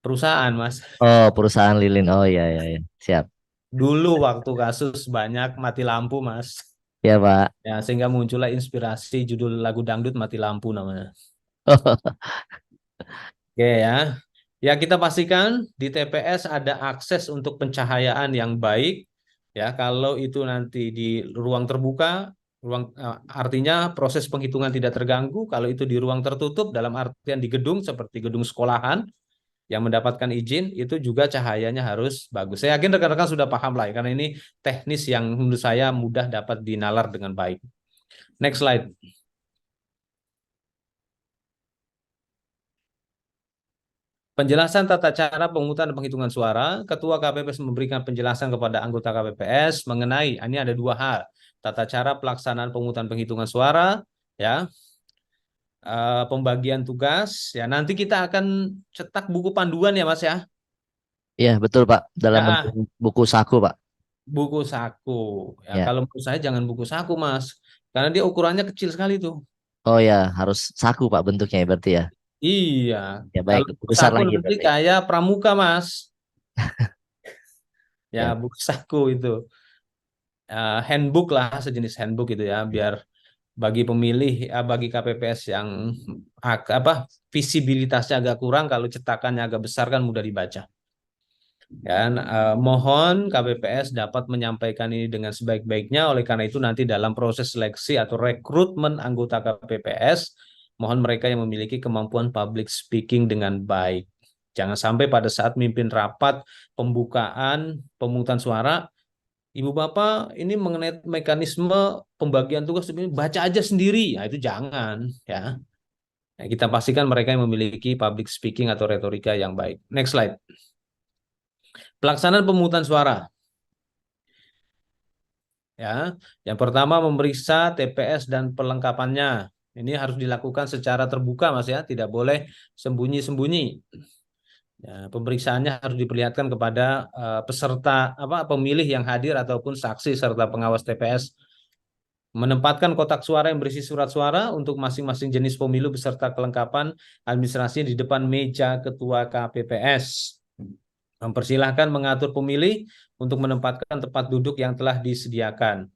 perusahaan Mas. Oh, perusahaan lilin. Oh iya iya iya. Siap. Dulu waktu kasus banyak mati lampu Mas. Ya Pak. Ya, sehingga muncullah inspirasi judul lagu dangdut Mati Lampu namanya. Oke ya. Ya kita pastikan di TPS ada akses untuk pencahayaan yang baik. Ya, kalau itu nanti di ruang terbuka, artinya proses penghitungan tidak terganggu. Kalau itu di ruang tertutup dalam artian di gedung seperti gedung sekolahan yang mendapatkan izin itu juga cahayanya harus bagus. Saya yakin rekan-rekan sudah paham lah ya, karena ini teknis yang menurut saya mudah dapat dinalar dengan baik. Next slide. Penjelasan tata cara pemungutan dan penghitungan suara, Ketua KPPS memberikan penjelasan kepada anggota KPPS mengenai ini ada dua hal, tata cara pelaksanaan pemungutan penghitungan suara, ya, pembagian tugas, ya nanti kita akan cetak buku panduan ya Mas ya, Iya betul Pak. Dalam bentuk ya buku saku Pak. buku saku, ya Ya. kalau menurut saya jangan buku saku Mas, karena dia ukurannya kecil sekali tuh, Oh ya harus saku Pak bentuknya ya berarti ya. iya, Ya baik. kalau Lebih buku besar saku lagi nanti berarti. kayak pramuka Mas, ya Ya. buku saku itu. Handbook lah sejenis handbook gitu ya biar bagi pemilih bagi KPPS yang apa visibilitasnya agak kurang kalau cetakannya agak besar kan mudah dibaca. Dan mohon KPPS dapat menyampaikan ini dengan sebaik-baiknya. Oleh karena itu nanti dalam proses seleksi atau rekrutmen anggota KPPS, mohon mereka yang memiliki kemampuan public speaking dengan baik. Jangan sampai pada saat mimpin rapat pembukaan pemungutan suara, Ibu Bapak ini mengenai mekanisme pembagian tugas ini baca aja sendiri. Nah, itu jangan ya. Nah, kita pastikan mereka yang memiliki public speaking atau retorika yang baik. Next slide. Pelaksanaan pemungutan suara. Ya, yang pertama memeriksa TPS dan perlengkapannya. Ini harus dilakukan secara terbuka, Mas ya, tidak boleh sembunyi-sembunyi. Ya, pemeriksaannya harus diperlihatkan kepada peserta pemilih yang hadir ataupun saksi serta pengawas TPS. Menempatkan kotak suara yang berisi surat suara untuk masing-masing jenis pemilu beserta kelengkapan administrasi di depan meja ketua KPPS. Mempersilahkan mengatur pemilih untuk menempatkan tempat duduk yang telah disediakan.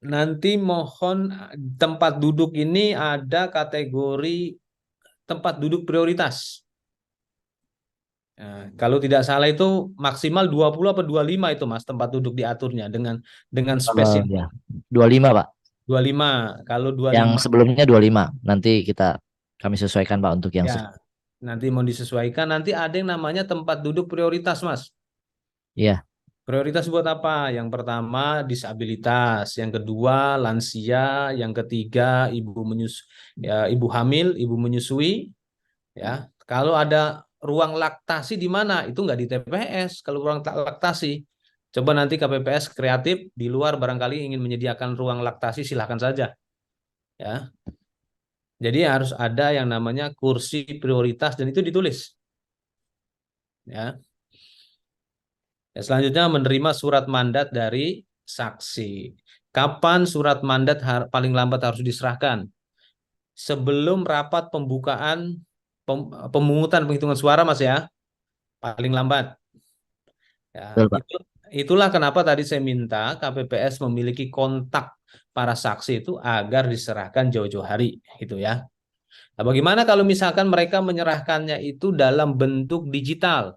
Nanti mohon tempat duduk ini ada kategori tempat duduk prioritas. Nah, kalau tidak salah itu maksimal 20 atau 25 itu Mas tempat duduk diaturnya dengan spesial Ya, 25 Pak. 25. Kalau Yang 25 sebelumnya 25. Nanti kami sesuaikan Pak untuk yang ya nanti mau disesuaikan. Nanti ada yang namanya tempat duduk prioritas Mas. Iya, Prioritas buat apa? Yang pertama disabilitas, yang kedua lansia, yang ketiga ibu hamil, ibu menyusui, ya. Kalau ada ruang laktasi di mana? Itu nggak di TPS. Kalau ruang laktasi, coba nanti KPPS kreatif di luar barangkali ingin menyediakan ruang laktasi silahkan saja, ya. Jadi harus ada yang namanya kursi prioritas dan itu ditulis, ya. Ya, selanjutnya menerima surat mandat dari saksi. Kapan surat mandat paling lambat harus diserahkan? Sebelum rapat pembukaan pemungutan penghitungan suara, Mas ya, paling lambat. Ya, betul Pak. itulah kenapa tadi saya minta KPPS memiliki kontak para saksi itu agar diserahkan jauh-jauh hari, gitu ya. Nah, bagaimana kalau misalkan mereka menyerahkannya itu dalam bentuk digital,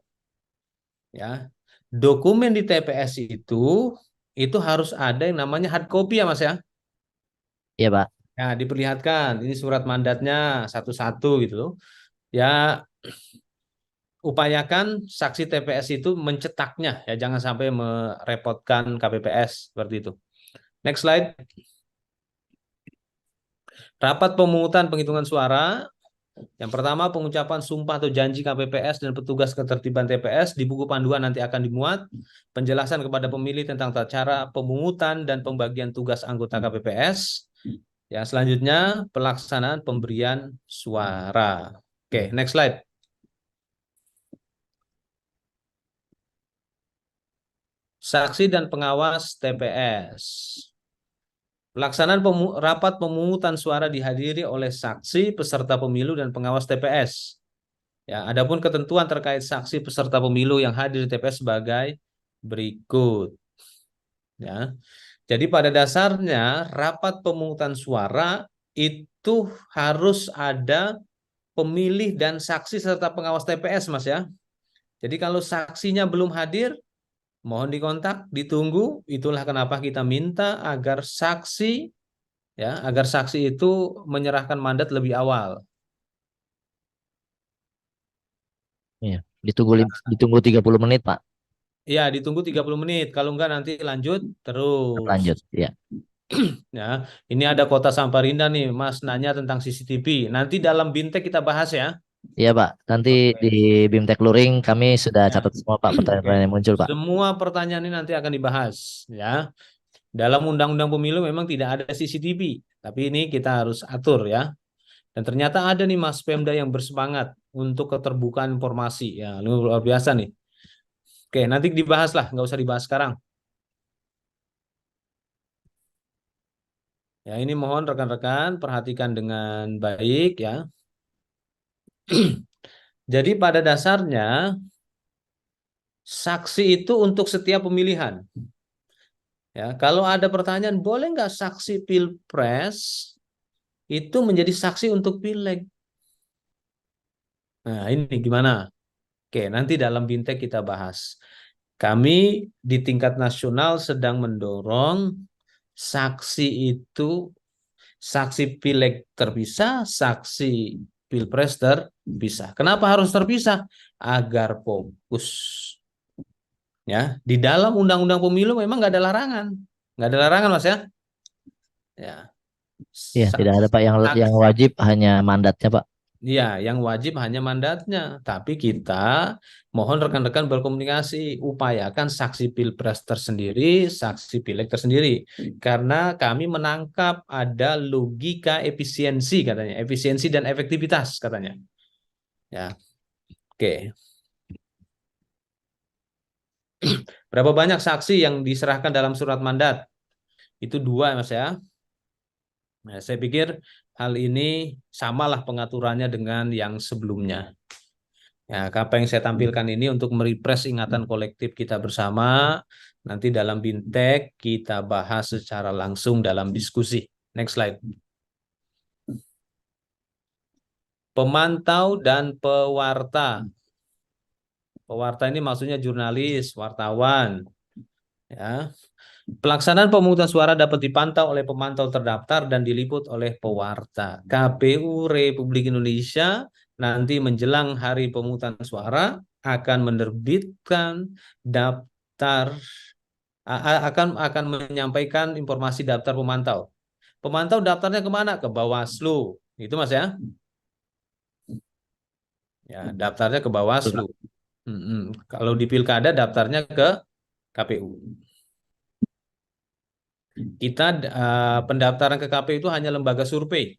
ya? Dokumen di TPS itu harus ada yang namanya hard copy ya Mas ya. Iya Pak. Ya, diperlihatkan ini surat mandatnya satu-satu gitu loh. Ya, upayakan saksi TPS itu mencetaknya ya, jangan sampai merepotkan KPPS seperti itu. Next slide. Rapat pemungutan penghitungan suara. Yang pertama, pengucapan sumpah atau janji KPPS dan petugas ketertiban TPS di buku panduan nanti akan dimuat penjelasan kepada pemilih tentang tata cara pemungutan dan pembagian tugas anggota KPPS. Ya, selanjutnya pelaksanaan pemberian suara. Oke, next slide. Saksi dan pengawas TPS. Pelaksanaan rapat pemungutan suara dihadiri oleh saksi, peserta pemilu, dan pengawas TPS. Ya, adapun ketentuan terkait saksi peserta pemilu yang hadir di TPS sebagai berikut. Ya, jadi pada dasarnya rapat pemungutan suara itu harus ada pemilih dan saksi serta pengawas TPS, Mas ya. Jadi kalau saksinya belum hadir, mohon dikontak, ditunggu. Itulah kenapa kita minta agar saksi itu menyerahkan mandat lebih awal. Iya. Ditunggu 30 menit Pak. Ya, ditunggu 30 menit. Kalau enggak nanti lanjut terus. Lanjut. Iya. Ya, ini ada Kota Samarinda nih, Mas nanya tentang CCTV. Nanti dalam Bintek kita bahas ya. Iya Pak. Nanti Oke. di BIMTEK Luring kami sudah Ya. catat semua Pak Oke. pertanyaan-pertanyaan yang muncul Pak. Semua pertanyaan ini nanti akan dibahas ya. Dalam Undang-Undang Pemilu memang tidak ada CCTV, tapi ini kita harus atur ya. Dan ternyata ada nih Mas Pemda yang bersemangat untuk keterbukaan informasi. Ya, luar biasa nih. Oke, nanti dibahas lah, nggak usah dibahas sekarang. Ya, ini mohon rekan-rekan perhatikan dengan baik ya. Jadi pada dasarnya saksi itu untuk setiap pemilihan. Ya, kalau ada pertanyaan, boleh nggak saksi pilpres itu menjadi saksi untuk pileg? Nah, ini gimana? Oke, nanti dalam Bintek kita bahas. Kami di tingkat nasional sedang mendorong saksi itu, saksi pileg terpisah, saksi pilpres terpisah. Kenapa harus terpisah? Agar fokus. Ya, di dalam undang-undang pemilu memang nggak ada larangan, Mas ya. Ya, Iya, tidak ada Pak yang saksi. wajib hanya mandatnya Pak. Ya, yang wajib hanya mandatnya. Tapi kita mohon rekan-rekan berkomunikasi, upayakan saksi pilpres tersendiri, saksi pileg tersendiri. Karena kami menangkap ada logika efisiensi katanya, efisiensi dan efektivitas katanya. Ya, oke. Oke. Berapa banyak saksi yang diserahkan dalam surat mandat? Itu 2, Mas ya. Nah, saya pikir hal ini samalah pengaturannya dengan yang sebelumnya. Ya, apa yang saya tampilkan ini untuk merefresh ingatan kolektif kita bersama. Nanti dalam Bintek kita bahas secara langsung dalam diskusi. Next slide. Pemantau dan pewarta. Pewarta ini maksudnya jurnalis, wartawan. Ya. Pelaksanaan pemungutan suara dapat dipantau oleh pemantau terdaftar dan diliput oleh pewarta. KPU Republik Indonesia nanti menjelang hari pemungutan suara akan menerbitkan daftar akan menyampaikan informasi daftar pemantau. Pemantau daftarnya kemana? Ke Bawaslu. Itu Mas ya? Ya, daftarnya ke Bawaslu. Kalau di Pilkada daftarnya ke KPU. Kita pendaftaran ke KPU itu hanya lembaga survei.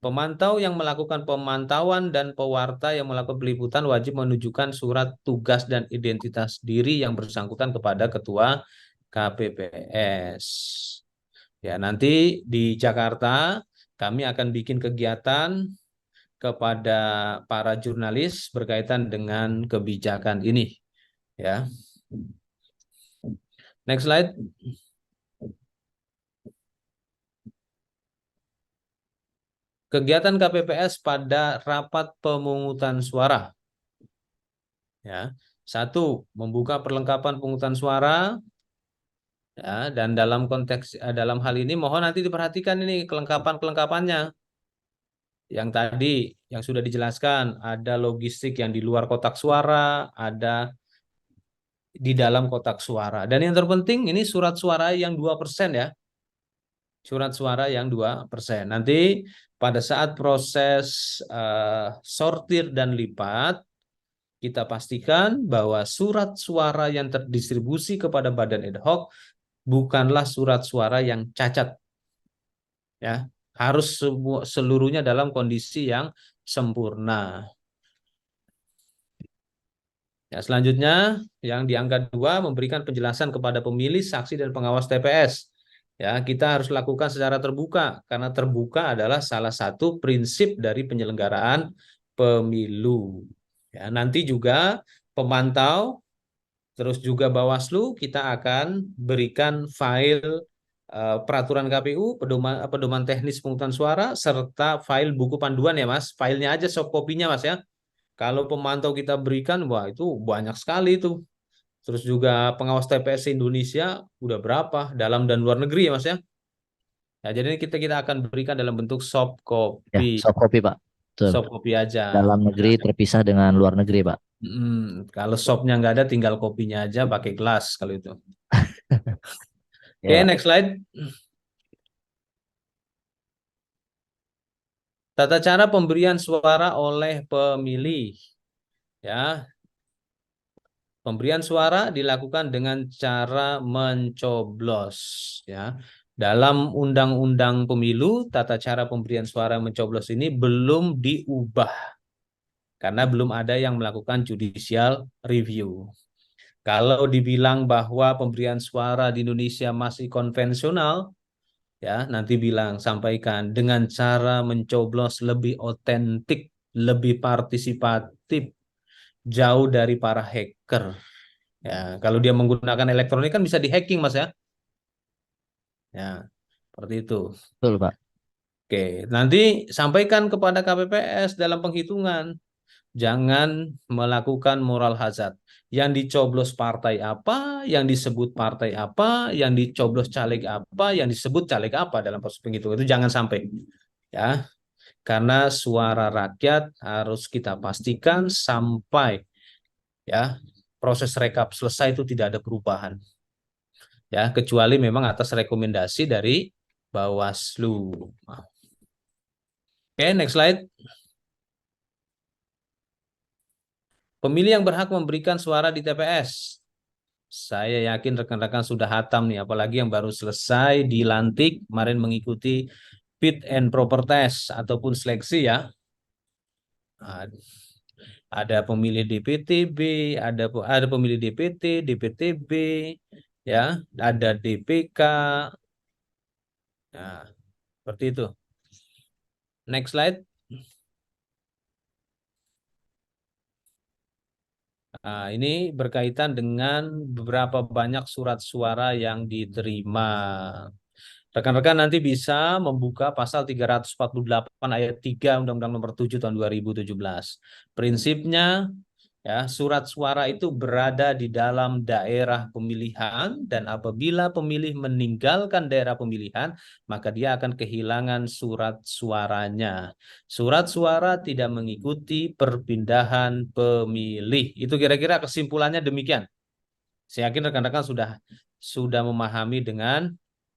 Pemantau yang melakukan pemantauan dan pewarta yang melakukan peliputan wajib menunjukkan surat tugas dan identitas diri yang bersangkutan kepada Ketua KPPS. Ya, nanti di Jakarta kami akan bikin kegiatan kepada para jurnalis berkaitan dengan kebijakan ini. Ya. Next slide. Kegiatan KPPS pada rapat pemungutan suara. Ya. 1, membuka perlengkapan pemungutan suara. Ya, dan dalam konteks dalam hal ini mohon nanti diperhatikan ini kelengkapan-kelengkapannya. Yang tadi yang sudah dijelaskan, ada logistik yang di luar kotak suara, ada di dalam kotak suara. Dan yang terpenting ini surat suara yang 2% ya. Surat suara yang 2%. Nanti pada saat proses sortir dan lipat, kita pastikan bahwa surat suara yang terdistribusi kepada badan ad hoc bukanlah surat suara yang cacat. Ya, harus seluruhnya dalam kondisi yang sempurna. Ya, selanjutnya yang di angka 2 memberikan penjelasan kepada pemilih, saksi dan pengawas TPS. Ya, kita harus lakukan secara terbuka karena terbuka adalah salah satu prinsip dari penyelenggaraan pemilu. Ya, nanti juga pemantau terus juga Bawaslu kita akan berikan file peraturan KPU, pedoman teknis pemungutan suara serta file buku panduan ya Mas. Filenya aja soft copy-nya Mas ya. Kalau pemantau kita berikan, wah itu banyak sekali itu. Terus juga pengawas TPS Indonesia udah berapa dalam dan luar negeri ya Mas ya. Nah, jadi kita akan berikan dalam bentuk soft Ya, copy. soft copy, Pak. Betul. Soft copy aja. Dalam negeri terpisah dengan luar negeri, Pak. Kalau softnya nggak ada, tinggal kopinya aja pakai gelas kalau itu. Ya, Oke, Pak. next slide. Tata cara pemberian suara oleh pemilih. Ya, pemberian suara dilakukan dengan cara mencoblos. Ya, dalam Undang-Undang Pemilu, tata cara pemberian suara mencoblos ini belum diubah karena belum ada yang melakukan judicial review. Kalau dibilang bahwa pemberian suara di Indonesia masih konvensional, ya nanti bilang sampaikan dengan cara mencoblos lebih otentik, lebih partisipatif, jauh dari para hacker. Ya, kalau dia menggunakan elektronik kan bisa di-hacking, Mas ya. Ya, seperti itu. Betul, Pak. Oke, nanti sampaikan kepada KPPS dalam penghitungan. Jangan melakukan moral hazard. Yang dicoblos partai apa, yang disebut partai apa, yang dicoblos caleg apa, yang disebut caleg apa dalam proses penghitungan itu jangan sampai. Ya, karena suara rakyat harus kita pastikan sampai ya proses rekap selesai itu tidak ada perubahan. Ya, kecuali memang atas rekomendasi dari Bawaslu. Oke, next slide. Pemilih yang berhak memberikan suara di TPS. Saya yakin rekan-rekan sudah hatam nih, apalagi yang baru selesai dilantik kemarin mengikuti fit and proper test ataupun seleksi ya. Ada pemilih DPTB, ada pemilih DPT, DPTB, ya, ada DPK. Nah, seperti itu. Next slide. Nah, ini berkaitan dengan beberapa banyak surat suara yang diterima. Rekan-rekan nanti bisa membuka pasal 348 ayat 3 Undang-Undang Nomor 7 Tahun 2017. Prinsipnya, ya, surat suara itu berada di dalam daerah pemilihan dan apabila pemilih meninggalkan daerah pemilihan, maka dia akan kehilangan surat suaranya. Surat suara tidak mengikuti perpindahan pemilih. Itu kira-kira kesimpulannya demikian. Saya yakin rekan-rekan sudah memahami dengan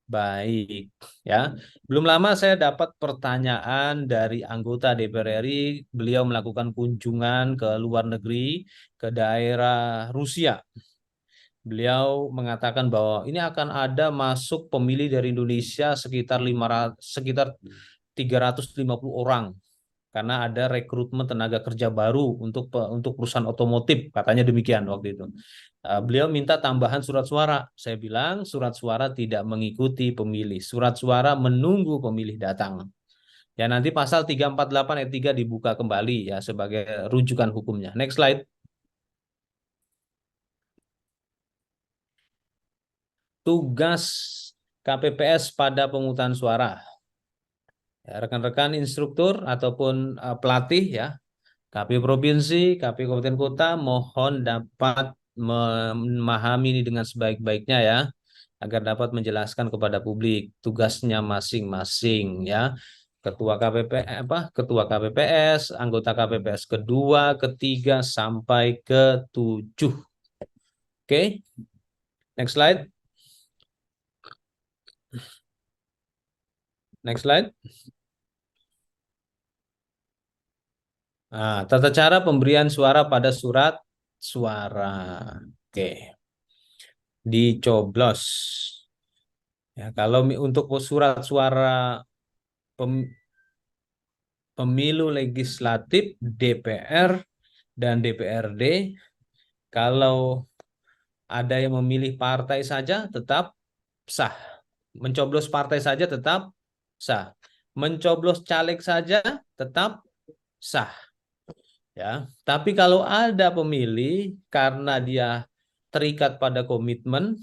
baik, ya. Belum lama saya dapat pertanyaan dari anggota DPR RI. Beliau melakukan kunjungan ke luar negeri, ke daerah Rusia. Beliau mengatakan bahwa ini akan ada masuk pemilih dari Indonesia sekitar 350 orang karena ada rekrutmen tenaga kerja baru untuk perusahaan otomotif, katanya demikian waktu itu. Beliau minta tambahan surat suara. Saya bilang surat suara tidak mengikuti pemilih. Surat suara menunggu pemilih datang. Ya, nanti pasal 348 ayat 3 dibuka kembali ya sebagai rujukan hukumnya. Next slide. Tugas KPPS pada pemungutan suara. Ya, rekan-rekan instruktur ataupun pelatih, ya, KPU Provinsi, KPU Kabupaten Kota, mohon dapat memahami ini dengan sebaik-baiknya, ya, agar dapat menjelaskan kepada publik tugasnya masing-masing, ya. Ketua KPPS, anggota KPPS kedua, ketiga sampai ke-7. Oke. Next slide. Next slide. Nah, tata cara pemberian suara pada surat suara. Oke. Dicoblos. Ya, kalau untuk surat suara pemilu legislatif DPR dan DPRD, kalau ada yang memilih partai saja tetap sah. Mencoblos partai saja tetap sah. Mencoblos caleg saja tetap sah. Ya, tapi kalau ada pemilih karena dia terikat pada komitmen,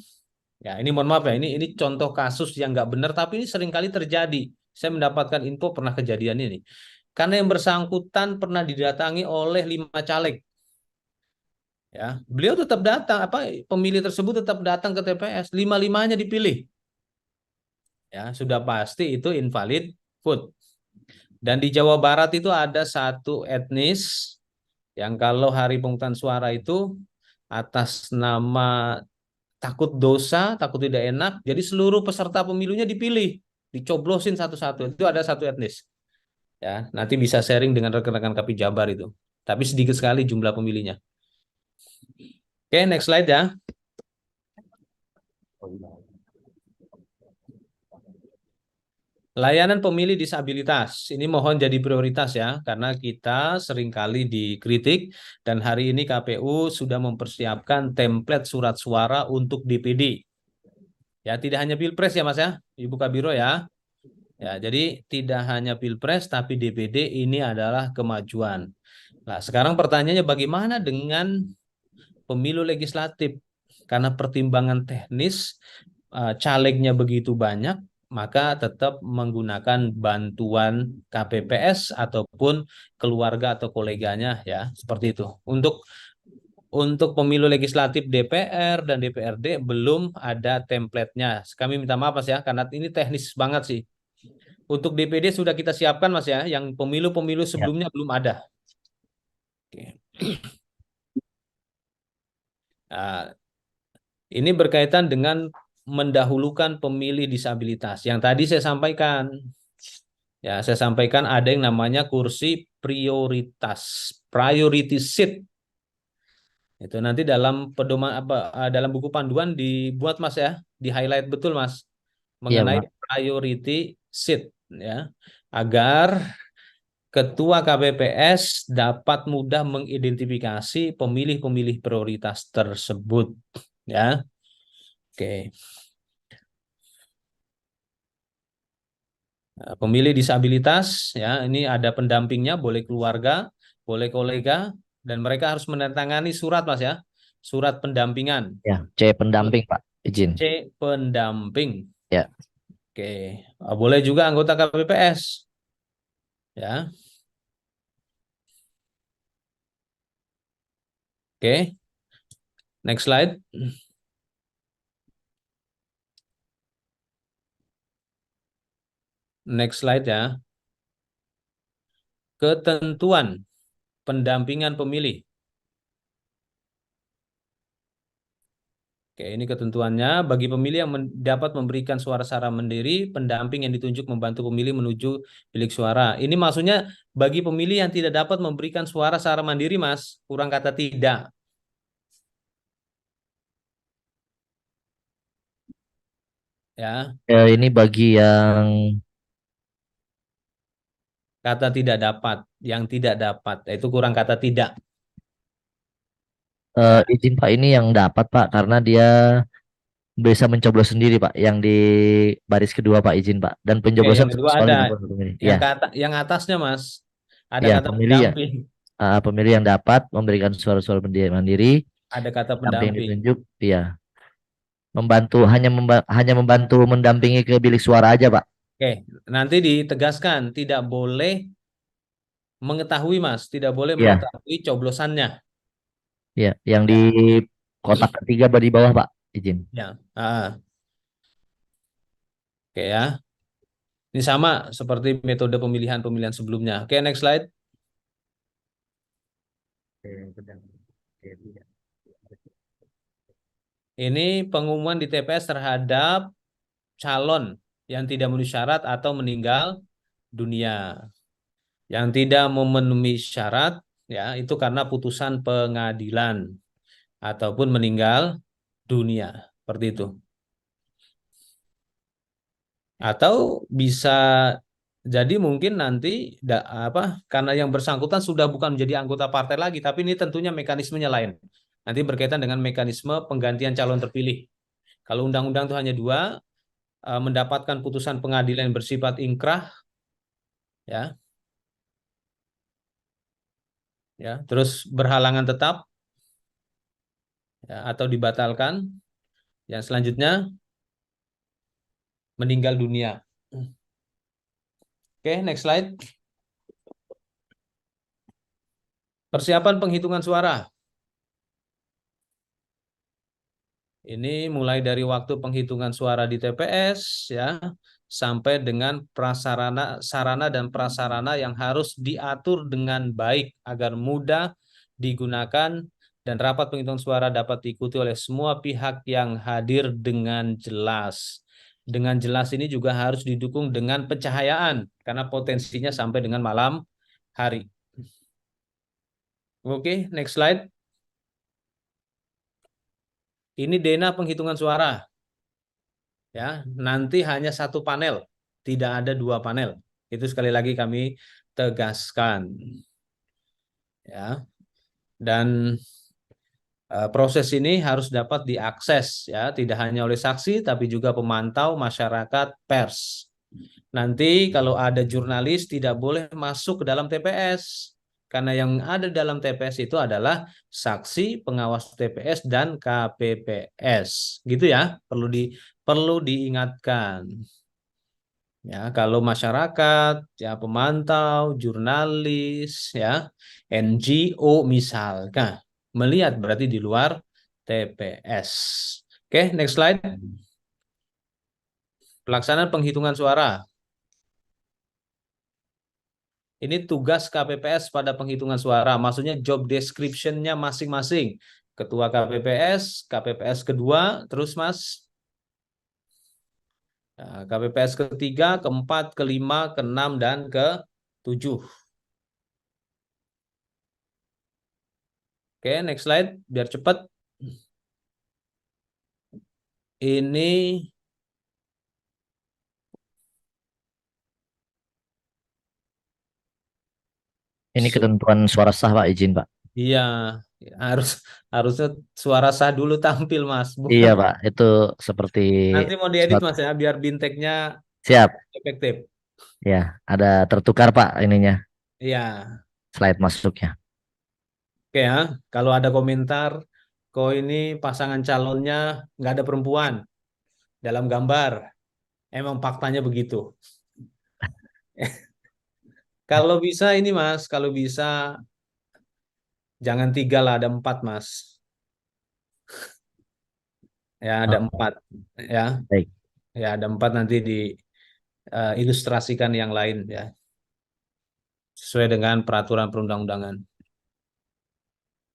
ya, ini mohon maaf ya, ini contoh kasus yang nggak benar, tapi ini seringkali terjadi. Saya mendapatkan info pernah kejadian ini. Karena yang bersangkutan pernah didatangi oleh 5 caleg. Ya, beliau tetap datang, pemilih tersebut tetap datang ke TPS, 5-5-nya dipilih. Ya, sudah pasti itu invalid vote. Dan di Jawa Barat itu ada satu etnis yang kalau hari pemungutan suara itu atas nama takut dosa, takut tidak enak, jadi seluruh peserta pemilunya dipilih, dicoblosin satu-satu. Itu ada satu etnis. Ya, nanti bisa sharing dengan rekan-rekan KPI Jabar itu. Tapi sedikit sekali jumlah pemilihnya. Oke, next slide, ya. Layanan pemilih disabilitas, ini mohon jadi prioritas ya, karena kita seringkali dikritik dan hari ini KPU sudah mempersiapkan template surat suara untuk DPD. Ya, tidak hanya Pilpres ya Mas ya, Ibu Kabiro ya. Ya, jadi tidak hanya Pilpres tapi DPD ini adalah kemajuan. Nah, sekarang pertanyaannya bagaimana dengan pemilu legislatif? Karena pertimbangan teknis calegnya begitu banyak, maka tetap menggunakan bantuan KPPS ataupun keluarga atau koleganya, ya, seperti itu. Untuk pemilu legislatif DPR dan DPRD belum ada template-nya. Kami minta maaf Mas ya, karena ini teknis banget sih. Untuk DPD sudah kita siapkan Mas ya, yang pemilu-pemilu Ya. sebelumnya belum ada. Oke. Nah, ini berkaitan dengan mendahulukan pemilih disabilitas. Yang tadi saya sampaikan, ya, saya sampaikan ada yang namanya kursi prioritas, priority seat. Itu nanti dalam pedoman dalam buku panduan dibuat Mas ya, di highlight betul Mas Iya, mengenai Pak. priority seat, ya, agar Ketua KPPS dapat mudah mengidentifikasi pemilih-pemilih prioritas tersebut. Ya, oke. Nah, pemilih disabilitas, ya, ini ada pendampingnya, boleh keluarga, boleh kolega, dan mereka harus menandatangani surat, Mas ya, surat pendampingan. Ya, C pendamping Pak, izin. C pendamping. Ya, Oke, boleh juga anggota KPPS, ya. Oke, next slide. Next slide ya. Ketentuan pendampingan pemilih. Oke, ini ketentuannya. Bagi pemilih yang dapat memberikan suara secara mandiri, pendamping yang ditunjuk membantu pemilih menuju bilik suara. Ini maksudnya bagi pemilih yang tidak dapat memberikan suara secara mandiri, Mas. Kurang kata tidak. Ya, ini bagi yang kata tidak dapat. Yang tidak dapat. Itu kurang kata tidak. Ya, izin Pak ini yang dapat Pak karena dia bisa mencoblos sendiri Pak. Yang di baris kedua Pak, izin Pak. Dan oke, yang pencoblosan kedua soalnya ada dilakukan oleh pemilih. yang Ya, kata yang atasnya, Mas. Ada ya kata pemilih ya. pendamping. Pemilih yang dapat memberikan suara-suara mandiri, Ada kata pendamping yang pendamping. ditunjuk, ya hanya membantu mendampingi ke bilik suara aja Pak. Oke, nanti ditegaskan tidak boleh mengetahui, Mas, tidak boleh Ya, mengetahui coblosannya. ya, yang di Ya, kotak ketiga di bawah Pak, izin. ya. Oke ya. Ini sama seperti metode pemilihan-pemilihan sebelumnya. Oke, next slide. Ini pengumuman di TPS terhadap calon yang tidak memenuhi syarat atau meninggal dunia. Yang tidak memenuhi syarat, ya, itu karena putusan pengadilan ataupun meninggal dunia. Seperti itu. Atau bisa jadi mungkin nanti karena yang bersangkutan sudah bukan menjadi anggota partai lagi, tapi ini tentunya mekanismenya lain. Nanti berkaitan dengan mekanisme penggantian calon terpilih. Kalau undang-undang itu hanya dua, mendapatkan putusan pengadilan yang bersifat ingkrah, ya, ya, terus berhalangan tetap, ya, atau dibatalkan. Yang selanjutnya meninggal dunia. Oke, next slide. Persiapan penghitungan suara. Ini mulai dari waktu penghitungan suara di TPS, ya, sampai dengan prasarana, sarana dan prasarana yang harus diatur dengan baik agar mudah digunakan dan rapat penghitungan suara dapat diikuti oleh semua pihak yang hadir dengan jelas. Dengan jelas ini juga harus didukung dengan pencahayaan karena potensinya sampai dengan malam hari. Oke, next slide. Ini Dena penghitungan suara. Ya, nanti hanya satu panel, tidak ada dua panel. Itu sekali lagi kami tegaskan. Ya, dan proses ini harus dapat diakses, ya, tidak hanya oleh saksi tapi juga pemantau, masyarakat, pers. Nanti kalau ada jurnalis tidak boleh masuk ke dalam TPS karena yang ada dalam TPS itu adalah saksi, pengawas TPS dan KPPS. Gitu ya, perlu diingatkan. Ya, kalau masyarakat, ya pemantau, jurnalis, ya, NGO misalkan melihat berarti di luar TPS. Oke, next slide. Pelaksanaan penghitungan suara. Ini tugas KPPS pada penghitungan suara, maksudnya job description-nya masing-masing. Ketua KPPS, KPPS kedua, terus Mas, nah, KPPS ketiga, keempat, kelima, keenam, dan ketujuh. Oke, next slide, biar cepat. Ini Ini ketentuan suara sah Pak, izin Pak. Iya, harus harusnya suara sah dulu tampil Mas, Iya bukan Pak, itu seperti nanti mau diedit suatu Mas ya biar binteknya siap. efektif. Ya, ada tertukar Pak ininya, Iya, slide masuknya. oke ya. Kalau ada komentar, kok ini pasangan calonnya nggak ada perempuan dalam gambar, emang faktanya begitu. Kalau bisa ini Mas, kalau bisa jangan tiga lah, ada empat Mas. Ya ada Oh, empat ya, baik. ya ada empat nanti di ilustrasikan yang lain ya, sesuai dengan peraturan perundang-undangan.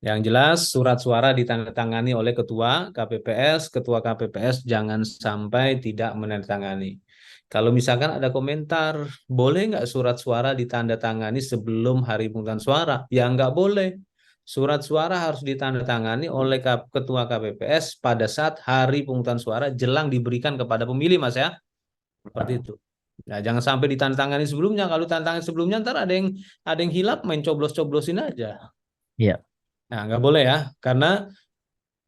Yang jelas surat suara ditandatangani oleh Ketua KPPS jangan sampai tidak menandatangani. Kalau misalkan ada komentar, boleh nggak surat suara ditandatangani sebelum hari pemungutan suara? Ya nggak boleh. Surat suara harus ditandatangani oleh Ketua KPPS pada saat hari pemungutan suara jelang diberikan kepada pemilih, Mas ya. Seperti itu. Nah, jangan sampai ditandatangani sebelumnya. Kalau tantangan sebelumnya ntar ada yang hilap main coblos-coblosin aja. Iya. Nah, nggak boleh ya, karena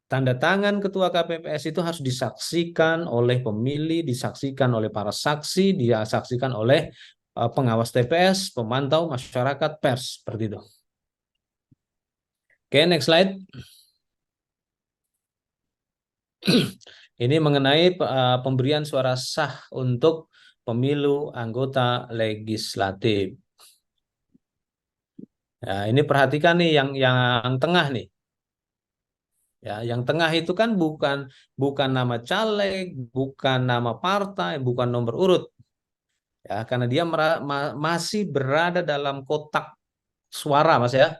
tanda tangan ketua KPPS itu harus disaksikan oleh pemilih, disaksikan oleh para saksi, disaksikan oleh pengawas TPS, pemantau masyarakat, pers, seperti itu. Oke, next slide. Ini mengenai pemberian suara sah untuk pemilu anggota legislatif. Nah, ini perhatikan nih yang tengah nih. Ya, yang tengah itu kan bukan bukan nama caleg, bukan nama partai, bukan nomor urut. Ya, karena dia masih berada dalam kotak suara, Mas ya.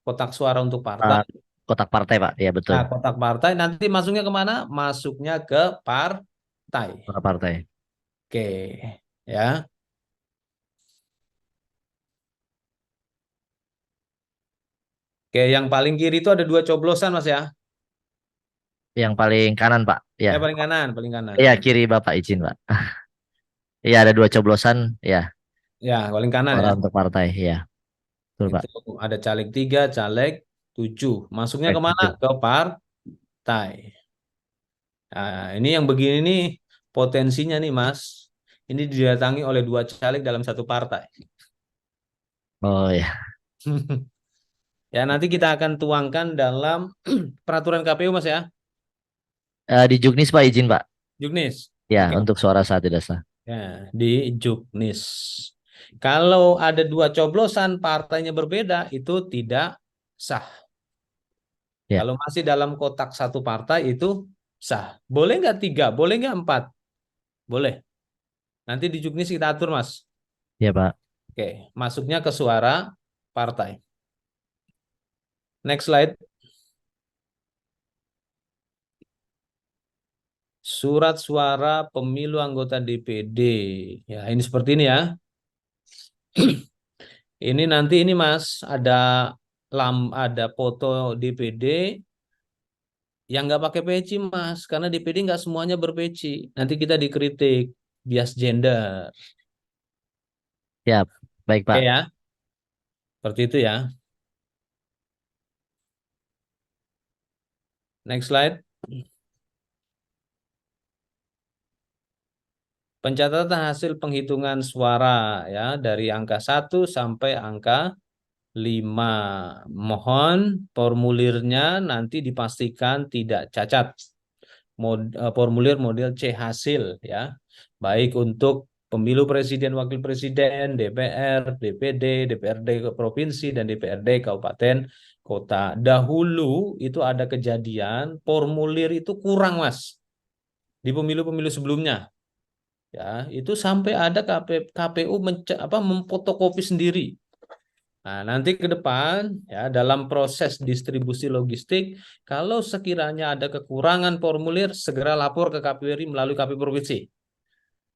Kotak suara untuk partai. Eh, kotak partai Pak, ya betul. Nah, kotak partai nanti masuknya kemana? Masuknya ke partai. Suara partai. Oke, ya. Oke, yang paling kiri itu ada dua coblosan, Mas ya. Yang paling kanan Pak, ya. Paling kanan, paling kanan. Iya kiri Bapak izin Pak. Iya ada dua coblosan, ya. Ya, paling kanan Suara ya. untuk partai, ya. Betul Pak. Itu ada caleg 3, caleg 7. Masuknya Baik, kemana? tujuh. Ke partai. Nah, ini yang begini nih potensinya nih, Mas. Ini didatangi oleh dua caleg dalam satu partai. Oh ya. Ya, nanti kita akan tuangkan dalam peraturan KPU, Mas ya. Di Juknis Pak izin Pak. Juknis. Ya, Oke. untuk suara sah tidak sah. Ya, di Juknis. Kalau ada dua coblosan partainya berbeda, itu tidak sah. Ya, Kalau masih dalam kotak satu partai itu sah. Boleh nggak tiga? Boleh nggak empat? Boleh. Nanti di Juknis kita atur, Mas. ya Pak. Oke, masuknya ke suara partai. Next slide. Surat suara pemilu anggota DPD. Ya, ini seperti ini ya. Ini nanti ini Mas, ada foto DPD yang nggak pakai peci Mas, karena DPD nggak semuanya berpeci. Nanti kita dikritik bias gender. Ya, baik Oke Pak. ya, seperti itu ya. Next slide. Pencatatan hasil penghitungan suara ya dari angka 1 sampai angka 5. Mohon formulirnya nanti dipastikan tidak cacat. Formulir model C hasil ya. Baik untuk pemilu presiden, wakil presiden, DPR, DPD, DPRD provinsi dan DPRD kabupaten kota. Dahulu itu ada kejadian formulir itu kurang, Mas. Di pemilu-pemilu sebelumnya ya, itu sampai ada KPU memfotokopi sendiri. Nah, nanti ke depan ya dalam proses distribusi logistik, kalau sekiranya ada kekurangan formulir, segera lapor ke KPU RI melalui KPU provinsi.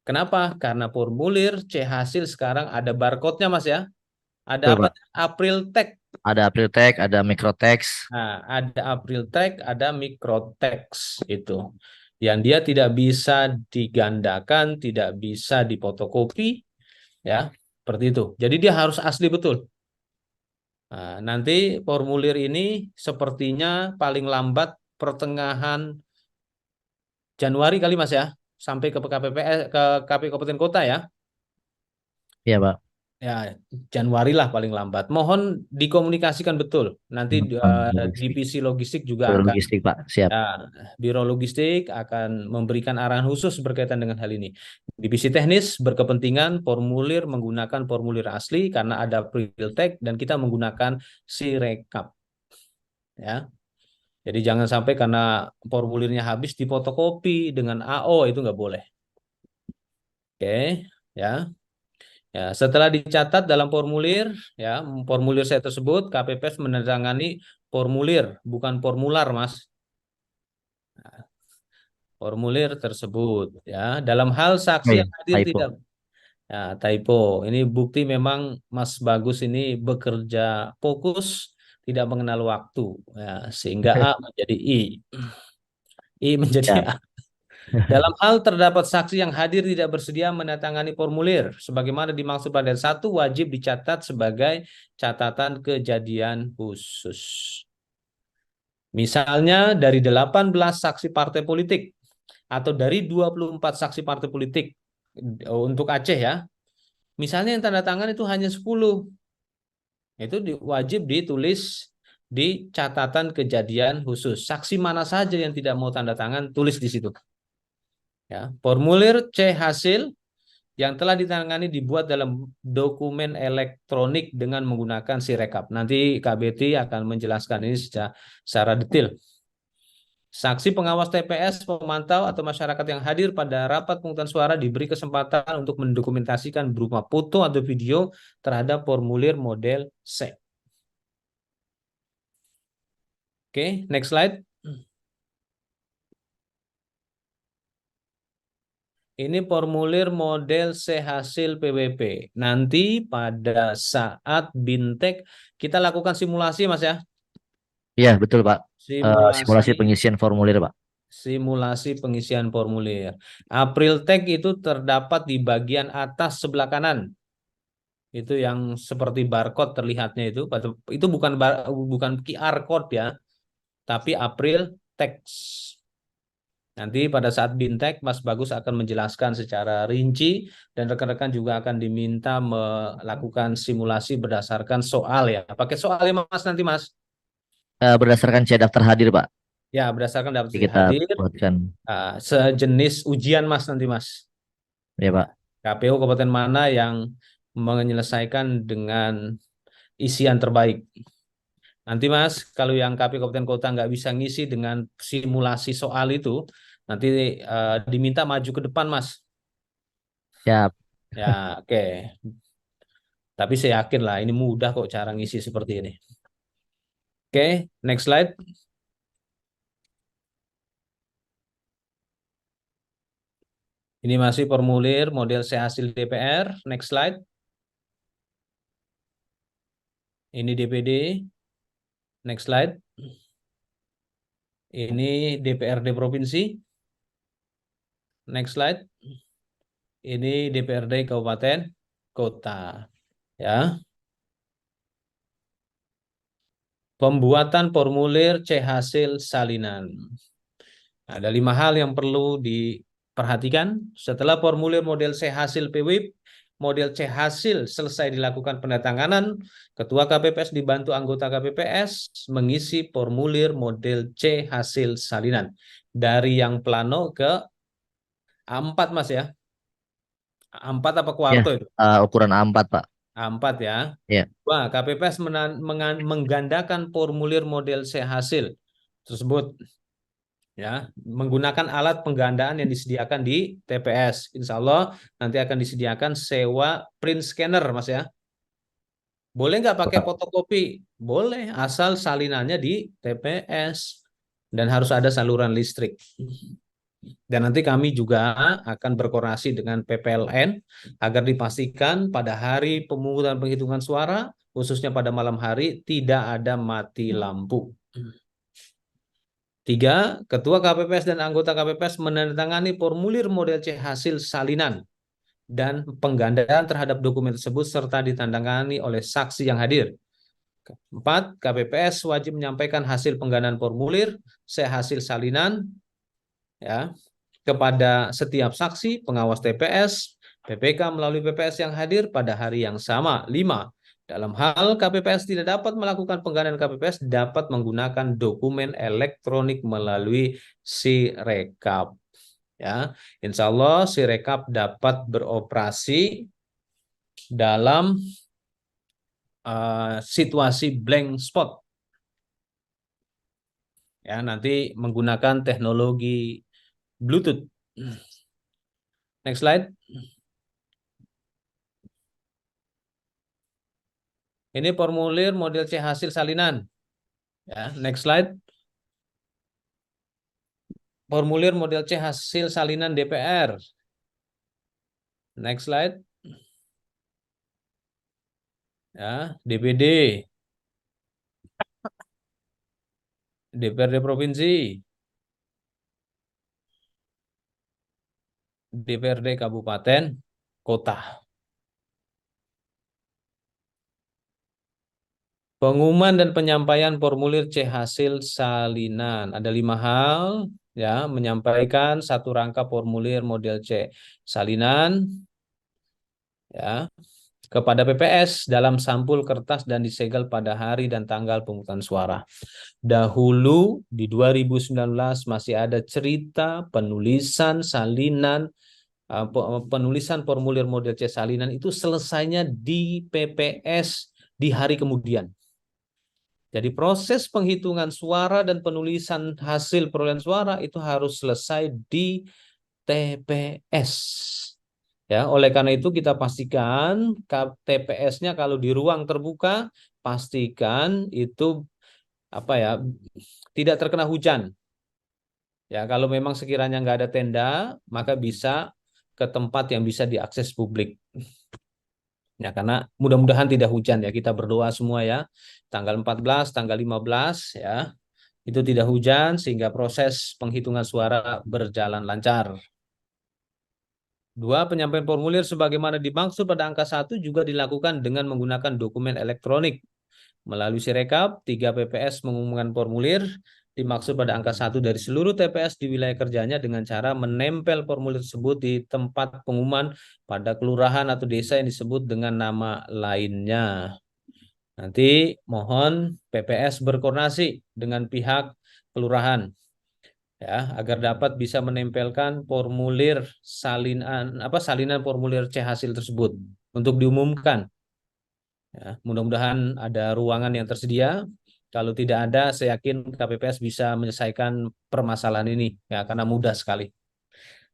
Kenapa? Karena formulir C hasil sekarang ada barcode-nya, Mas ya. Ada Betul apa? Pak. April Tag. Ada April Tag, ada Microtext. Nah, ada April Tag, ada Microtext itu. Yang dia tidak bisa digandakan, tidak bisa difotokopi, ya, seperti itu. Jadi dia harus asli betul. Nah, nanti formulir ini sepertinya paling lambat pertengahan Januari kali Mas ya, sampai ke KPPS, ke KPU Kabupaten Kota ya. Iya Pak. Ya, Januari lah paling lambat. Mohon dikomunikasikan betul. Nanti Logistik. divisi logistik juga Biro akan, logistik Pak, siap. ya, Biro Logistik akan memberikan arahan khusus berkaitan dengan hal ini. Divisi teknis berkepentingan formulir menggunakan formulir asli karena ada Priltek dan kita menggunakan Sirekap. Ya, jadi jangan sampai karena formulirnya habis difotokopi dengan AO itu nggak boleh. Oke, ya. Ya, setelah dicatat dalam formulir, ya, formulir saya tersebut, KPPS menandatangani formulir, bukan formular, Mas. Formulir tersebut, ya. Dalam hal saksi Oh iya, yang hadir tidak, typo. ya, typo. Ini bukti memang Mas Bagus ini bekerja fokus, tidak mengenal waktu, ya, sehingga A menjadi I menjadi Siap. A. Dalam hal terdapat saksi yang hadir tidak bersedia menandatangani formulir, sebagaimana dimaksud pada satu wajib dicatat sebagai catatan kejadian khusus. Misalnya dari 18 saksi partai politik atau dari 24 saksi partai politik untuk Aceh ya. Misalnya yang tanda tangan itu hanya 10. Itu wajib ditulis di catatan kejadian khusus. Saksi mana saja yang tidak mau tanda tangan tulis di situ. Ya, formulir C hasil yang telah ditangani dibuat dalam dokumen elektronik dengan menggunakan Sirekap. Nanti KBT akan menjelaskan ini secara detail. Saksi pengawas TPS, pemantau, atau masyarakat yang hadir pada rapat pemungutan suara diberi kesempatan untuk mendokumentasikan berupa foto atau video terhadap formulir model C. Oke, next slide. Ini formulir model C hasil PWP. Nanti pada saat bintek kita lakukan simulasi, Mas ya. Iya, betul Pak. Simulasi Simulasi pengisian formulir Pak. simulasi pengisian formulir. April tag itu terdapat di bagian atas sebelah kanan. Itu yang seperti barcode terlihatnya itu bukan QR code ya, tapi April text. Nanti pada saat bintek Mas Bagus akan menjelaskan secara rinci dan rekan-rekan juga akan diminta melakukan simulasi berdasarkan soal ya. Pakai soal ya Mas nanti Mas. Berdasarkan C daftar hadir Pak. Ya, berdasarkan Jadi daftar kita hadir, buatkan. sejenis ujian Mas nanti Mas. Ya Pak. KPU kabupaten mana yang menyelesaikan dengan isian terbaik. Nanti Mas, kalau yang KPU kabupaten kota nggak bisa ngisi dengan simulasi soal itu, nanti diminta maju ke depan Mas. Siap. Ya, oke. Tapi saya yakin lah, ini mudah kok cara ngisi seperti ini. Oke, next slide. Ini masih formulir model C hasil DPR. Next slide. Ini DPD. Next slide. Ini DPRD provinsi. Next slide. Ini DPRD kabupaten kota. Ya. Pembuatan formulir C hasil salinan. Ada 5 hal yang perlu diperhatikan. Setelah formulir model C hasil PWIP, model C hasil selesai dilakukan penandatanganan, Ketua KPPS dibantu anggota KPPS mengisi formulir model C hasil salinan. Dari yang plano ke A4 Mas ya. A4 apa Ya, kuarto itu? ukuran A4 Pak. A4 ya. Ya. Wah, KPPS menggandakan formulir model C hasil tersebut ya menggunakan alat penggandaan yang disediakan di TPS. Insya Allah nanti akan disediakan sewa print scanner, Mas ya. Boleh nggak pakai Pak. fotokopi? Boleh, asal salinannya di TPS dan harus ada saluran listrik. Dan nanti kami juga akan berkoordinasi dengan PPLN agar dipastikan pada hari pemungutan penghitungan suara, khususnya pada malam hari, tidak ada mati lampu. 3. Ketua KPPS dan anggota KPPS menandatangani formulir model C hasil salinan dan penggandaan terhadap dokumen tersebut serta ditandangani oleh saksi yang hadir. 4. KPPS wajib menyampaikan hasil penggandaan formulir sehasil salinan ya kepada setiap saksi, pengawas TPS, PPK melalui PPS yang hadir pada hari yang sama. 5. Dalam hal KPPS tidak dapat melakukan penggandaan KPPS, dapat menggunakan dokumen elektronik melalui Sirekap. Ya, insya Allah Sirekap dapat beroperasi dalam situasi blank spot. Ya, nanti menggunakan teknologi Bluetooth. Next slide. Ini formulir model C hasil salinan. Ya, next slide. Formulir model C hasil salinan DPR. Next slide. Ya, DPD. DPRD provinsi. DPRD kabupaten kota. Pengumuman dan penyampaian formulir C hasil salinan. Ada 5 hal, ya, menyampaikan satu rangka formulir model C salinan, ya, kepada PPS dalam sampul kertas dan disegel pada hari dan tanggal pemungutan suara. Dahulu di 2019 masih ada cerita penulisan salinan, penulisan formulir model C salinan itu selesainya di PPS di hari kemudian. Jadi proses penghitungan suara dan penulisan hasil perolehan suara itu harus selesai di TPS. Ya, oleh karena itu kita pastikan TPS-nya kalau di ruang terbuka, pastikan itu apa ya, tidak terkena hujan. Ya, kalau memang sekiranya nggak ada tenda, maka bisa ke tempat yang bisa diakses publik. Ya, karena mudah-mudahan tidak hujan ya. Kita berdoa semua ya. Tanggal 14, tanggal 15 ya. Itu tidak hujan sehingga proses penghitungan suara berjalan lancar. 2. Penyampaian formulir sebagaimana dimaksud pada angka 1 juga dilakukan dengan menggunakan dokumen elektronik. Melalui Sirekap, 3 PPS mengumumkan formulir dimaksud pada angka 1 dari seluruh TPS di wilayah kerjanya dengan cara menempel formulir tersebut di tempat pengumuman pada kelurahan atau desa yang disebut dengan nama lainnya. Nanti mohon PPS berkoordinasi dengan pihak kelurahan ya agar dapat bisa menempelkan formulir salinan formulir C hasil tersebut untuk diumumkan. Ya, mudah-mudahan ada ruangan yang tersedia. Kalau tidak ada, saya yakin KPPS bisa menyelesaikan permasalahan ini ya karena mudah sekali.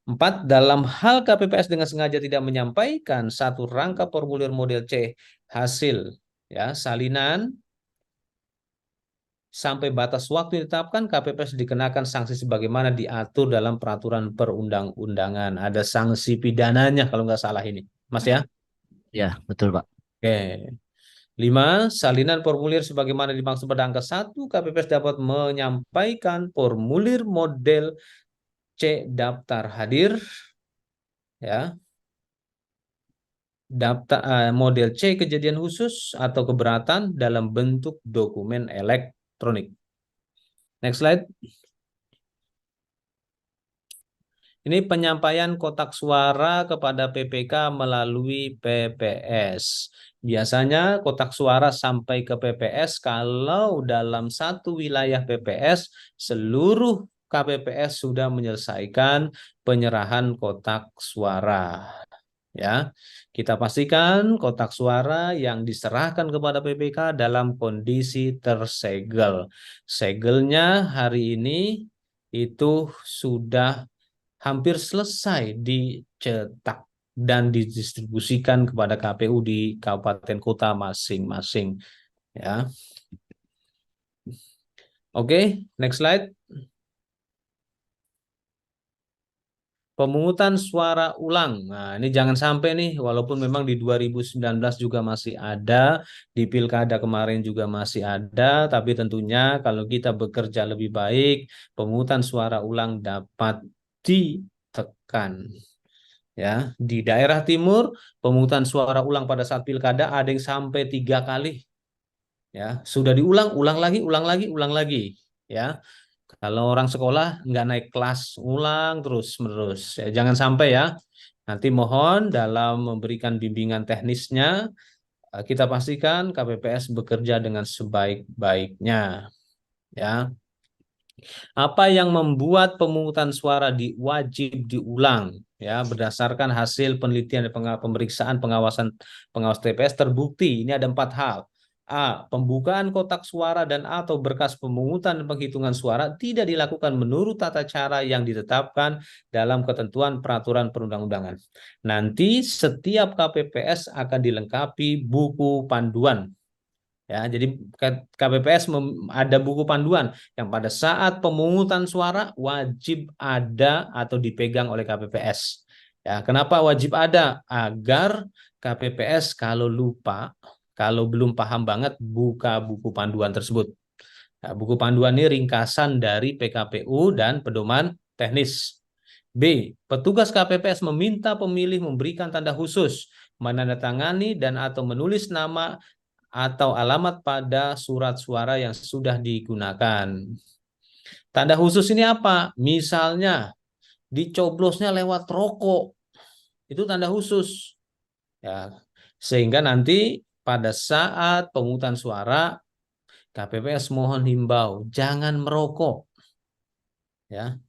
4. Dalam hal KPPS dengan sengaja tidak menyampaikan satu rangka formulir model C hasil ya salinan sampai batas waktu yang ditetapkan, KPPS dikenakan sanksi sebagaimana diatur dalam peraturan perundang-undangan. Ada sanksi pidananya kalau nggak salah ini, Mas ya. Ya, betul Pak. Oke. 5. Salinan formulir sebagaimana dimaksud pada angka 1, KPPS dapat menyampaikan formulir model C daftar hadir, ya, daftar model C kejadian khusus atau keberatan dalam bentuk dokumen elektronik. Next slide. Ini penyampaian kotak suara kepada PPK melalui PPS. Biasanya kotak suara sampai ke PPS kalau dalam satu wilayah PPS seluruh KPPS sudah menyelesaikan penyerahan kotak suara. Ya, kita pastikan kotak suara yang diserahkan kepada PPK dalam kondisi tersegel. Segelnya hari ini itu sudah hampir selesai dicetak dan didistribusikan kepada KPU di kabupaten kota masing-masing ya. Oke, next slide. Pemungutan suara ulang. Nah, ini jangan sampai nih, walaupun memang di 2019 juga masih ada, di Pilkada kemarin juga masih ada, tapi tentunya kalau kita bekerja lebih baik, pemungutan suara ulang dapat ditekan. Ya, di daerah timur pemungutan suara ulang pada saat pilkada ada yang sampai 3 kali. Ya, sudah diulang, ulang lagi, ulang lagi, ulang lagi. Ya, kalau orang sekolah nggak naik kelas, ulang terus menerus. Ya, jangan sampai ya. Nanti mohon dalam memberikan bimbingan teknisnya, kita pastikan KPPS bekerja dengan sebaik-baiknya. Ya, apa yang membuat pemungutan suara wajib diulang? Ya, berdasarkan hasil penelitian dan pemeriksaan pengawas TPS terbukti ini ada 4 hal. A. Pembukaan kotak suara dan atau berkas pemungutan dan penghitungan suara tidak dilakukan menurut tata cara yang ditetapkan dalam ketentuan peraturan perundang-undangan. Nanti setiap KPPS akan dilengkapi buku panduan. Ya, jadi KPPS ada buku panduan yang pada saat pemungutan suara wajib ada atau dipegang oleh KPPS. Ya, kenapa wajib ada? Agar KPPS kalau lupa, kalau belum paham banget, buka buku panduan tersebut. Nah, buku panduan ini ringkasan dari PKPU dan pedoman teknis. B. Petugas KPPS meminta pemilih memberikan tanda khusus, menandatangani dan atau menulis nama atau alamat pada surat suara yang sudah digunakan. Tanda khusus ini apa? Misalnya dicoblosnya lewat rokok, itu tanda khusus. Ya, sehingga nanti pada saat pemungutan suara KPPS mohon himbau jangan merokok. Ya,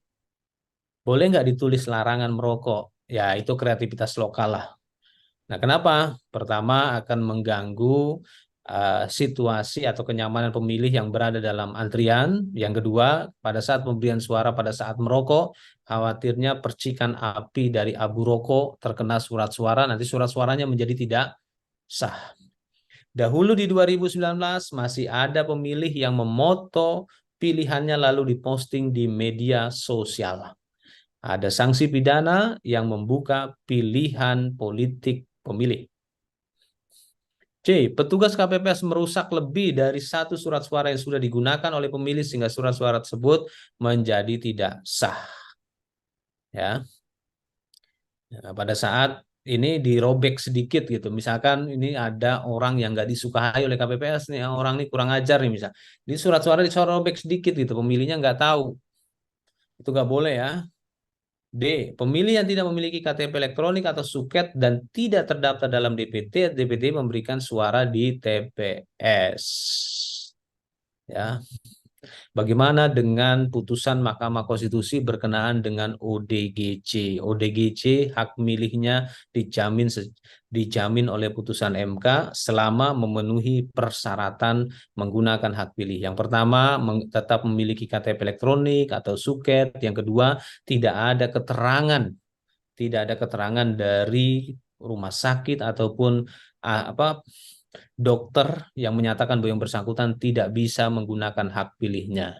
boleh nggak ditulis larangan merokok? Ya, itu kreativitas lokal lah. Nah, kenapa? Pertama akan mengganggu situasi atau kenyamanan pemilih yang berada dalam antrian. Yang kedua, pada saat pemberian suara pada saat merokok, khawatirnya percikan api dari abu rokok terkena surat suara, nanti surat suaranya menjadi tidak sah. Dahulu di 2019 masih ada pemilih yang memoto pilihannya lalu diposting di media sosial. Ada sanksi pidana yang membuka pilihan politik pemilih. C. Petugas KPPS merusak lebih dari satu surat suara yang sudah digunakan oleh pemilih sehingga surat suara tersebut menjadi tidak sah. Ya. Nah, pada saat ini dirobek sedikit gitu. Misalkan ini ada orang yang nggak disukai oleh KPPS nih, orang ini kurang ajar nih misal. Di surat suara disorobek sedikit gitu, pemilihnya nggak tahu. Itu nggak boleh ya. D. Pemilih yang tidak memiliki KTP elektronik atau suket dan tidak terdaftar dalam DPT, DPT memberikan suara di TPS. Ya. Bagaimana dengan putusan Mahkamah Konstitusi berkenaan dengan ODGC? ODGC hak milihnya dijamin oleh putusan MK selama memenuhi persyaratan menggunakan hak pilih. Yang pertama, tetap memiliki KTP elektronik atau suket. Yang kedua, tidak ada keterangan dari rumah sakit ataupun dokter yang menyatakan bahwa yang bersangkutan tidak bisa menggunakan hak pilihnya.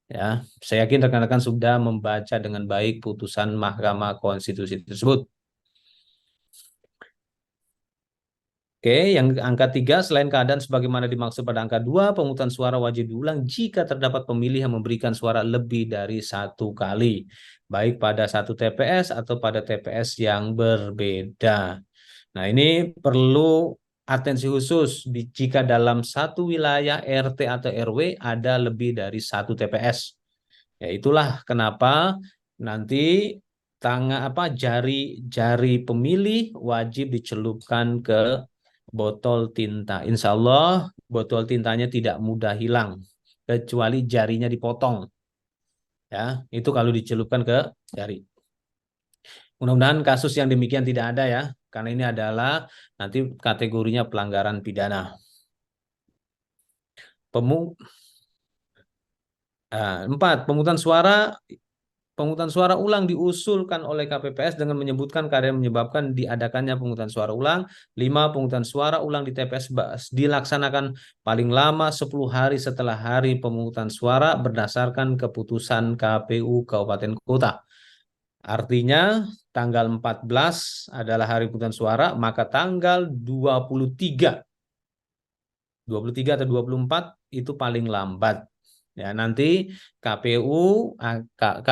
Ya, saya yakin rekan-rekan sudah membaca dengan baik putusan Mahkamah Konstitusi tersebut. Oke, yang angka 3, selain keadaan sebagaimana dimaksud pada angka 2, pemungutan suara wajib diulang jika terdapat pemilih yang memberikan suara lebih dari 1 kali, baik pada satu TPS atau pada TPS yang berbeda. Nah, ini perlu atensi khusus jika dalam satu wilayah RT atau RW ada lebih dari satu TPS. Ya, itulah kenapa nanti jari pemilih wajib dicelupkan ke botol tinta. Insya Allah botol tintanya tidak mudah hilang kecuali jarinya dipotong. Ya, itu kalau dicelupkan ke jari. Mudah-mudahan kasus yang demikian tidak ada ya, karena ini adalah nanti kategorinya pelanggaran pidana. 4. Pemungutan suara ulang diusulkan oleh KPPS dengan menyebutkan keadaan yang menyebabkan diadakannya pemungutan suara ulang. 5. Pemungutan suara ulang di TPS dilaksanakan paling lama 10 hari setelah hari pemungutan suara berdasarkan keputusan KPU Kabupaten Kota. Artinya tanggal 14 adalah hari pemungutan suara, maka tanggal 23 atau 24 itu paling lambat. Ya, nanti KPU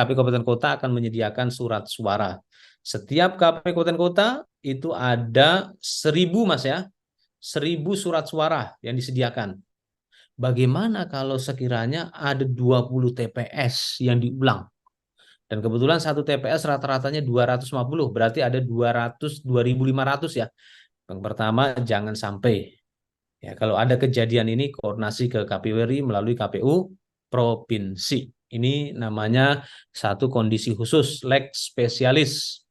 Kabupaten Kota akan menyediakan surat suara. Setiap KPU Kabupaten Kota itu ada 1.000 Mas ya, 1.000 surat suara yang disediakan. bagaimana kalau sekiranya ada 20 TPS yang diulang? Dan kebetulan satu TPS rata-ratanya 250, berarti ada 2.500 ya. Yang pertama, jangan sampai. Ya, kalau ada kejadian ini, koordinasi ke KPU RI melalui KPU Provinsi. Ini namanya satu kondisi khusus, lex spesialis.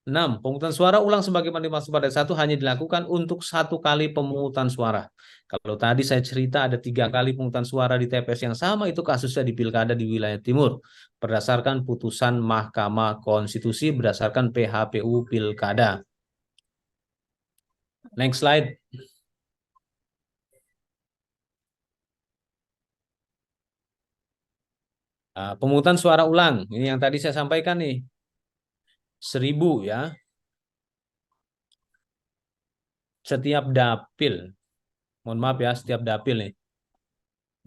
6. Pemungutan suara ulang sebagaimana dimaksud pada satu hanya dilakukan untuk satu kali pemungutan suara. Kalau tadi saya cerita ada 3 kali pemungutan suara di TPS yang sama, itu kasusnya di Pilkada di wilayah Timur. Berdasarkan putusan Mahkamah Konstitusi berdasarkan PHPU Pilkada. Next slide. Nah, pemungutan suara ulang. Ini yang tadi saya sampaikan nih. 1.000 ya. Setiap dapil. Mohon maaf ya, setiap dapil nih.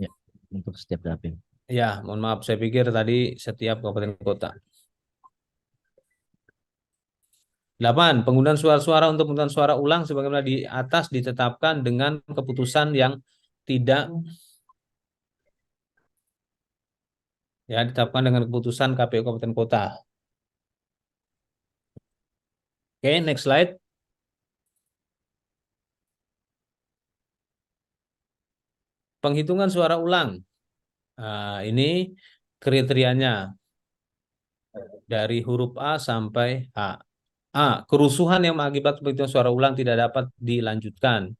Ya, untuk setiap dapil. Ya, mohon maaf. Saya pikir tadi setiap kabupaten kota. 8. Penggunaan suara-suara untuk pemungutan suara ulang sebagaimana di atas ditetapkan dengan keputusan yang tidak ya ditetapkan dengan keputusan KPU Kabupaten Kota. Oke, next slide. Penghitungan suara ulang. Nah, ini kriterianya dari huruf A sampai H. A. Kerusuhan yang mengakibatkan penghitungan suara ulang tidak dapat dilanjutkan.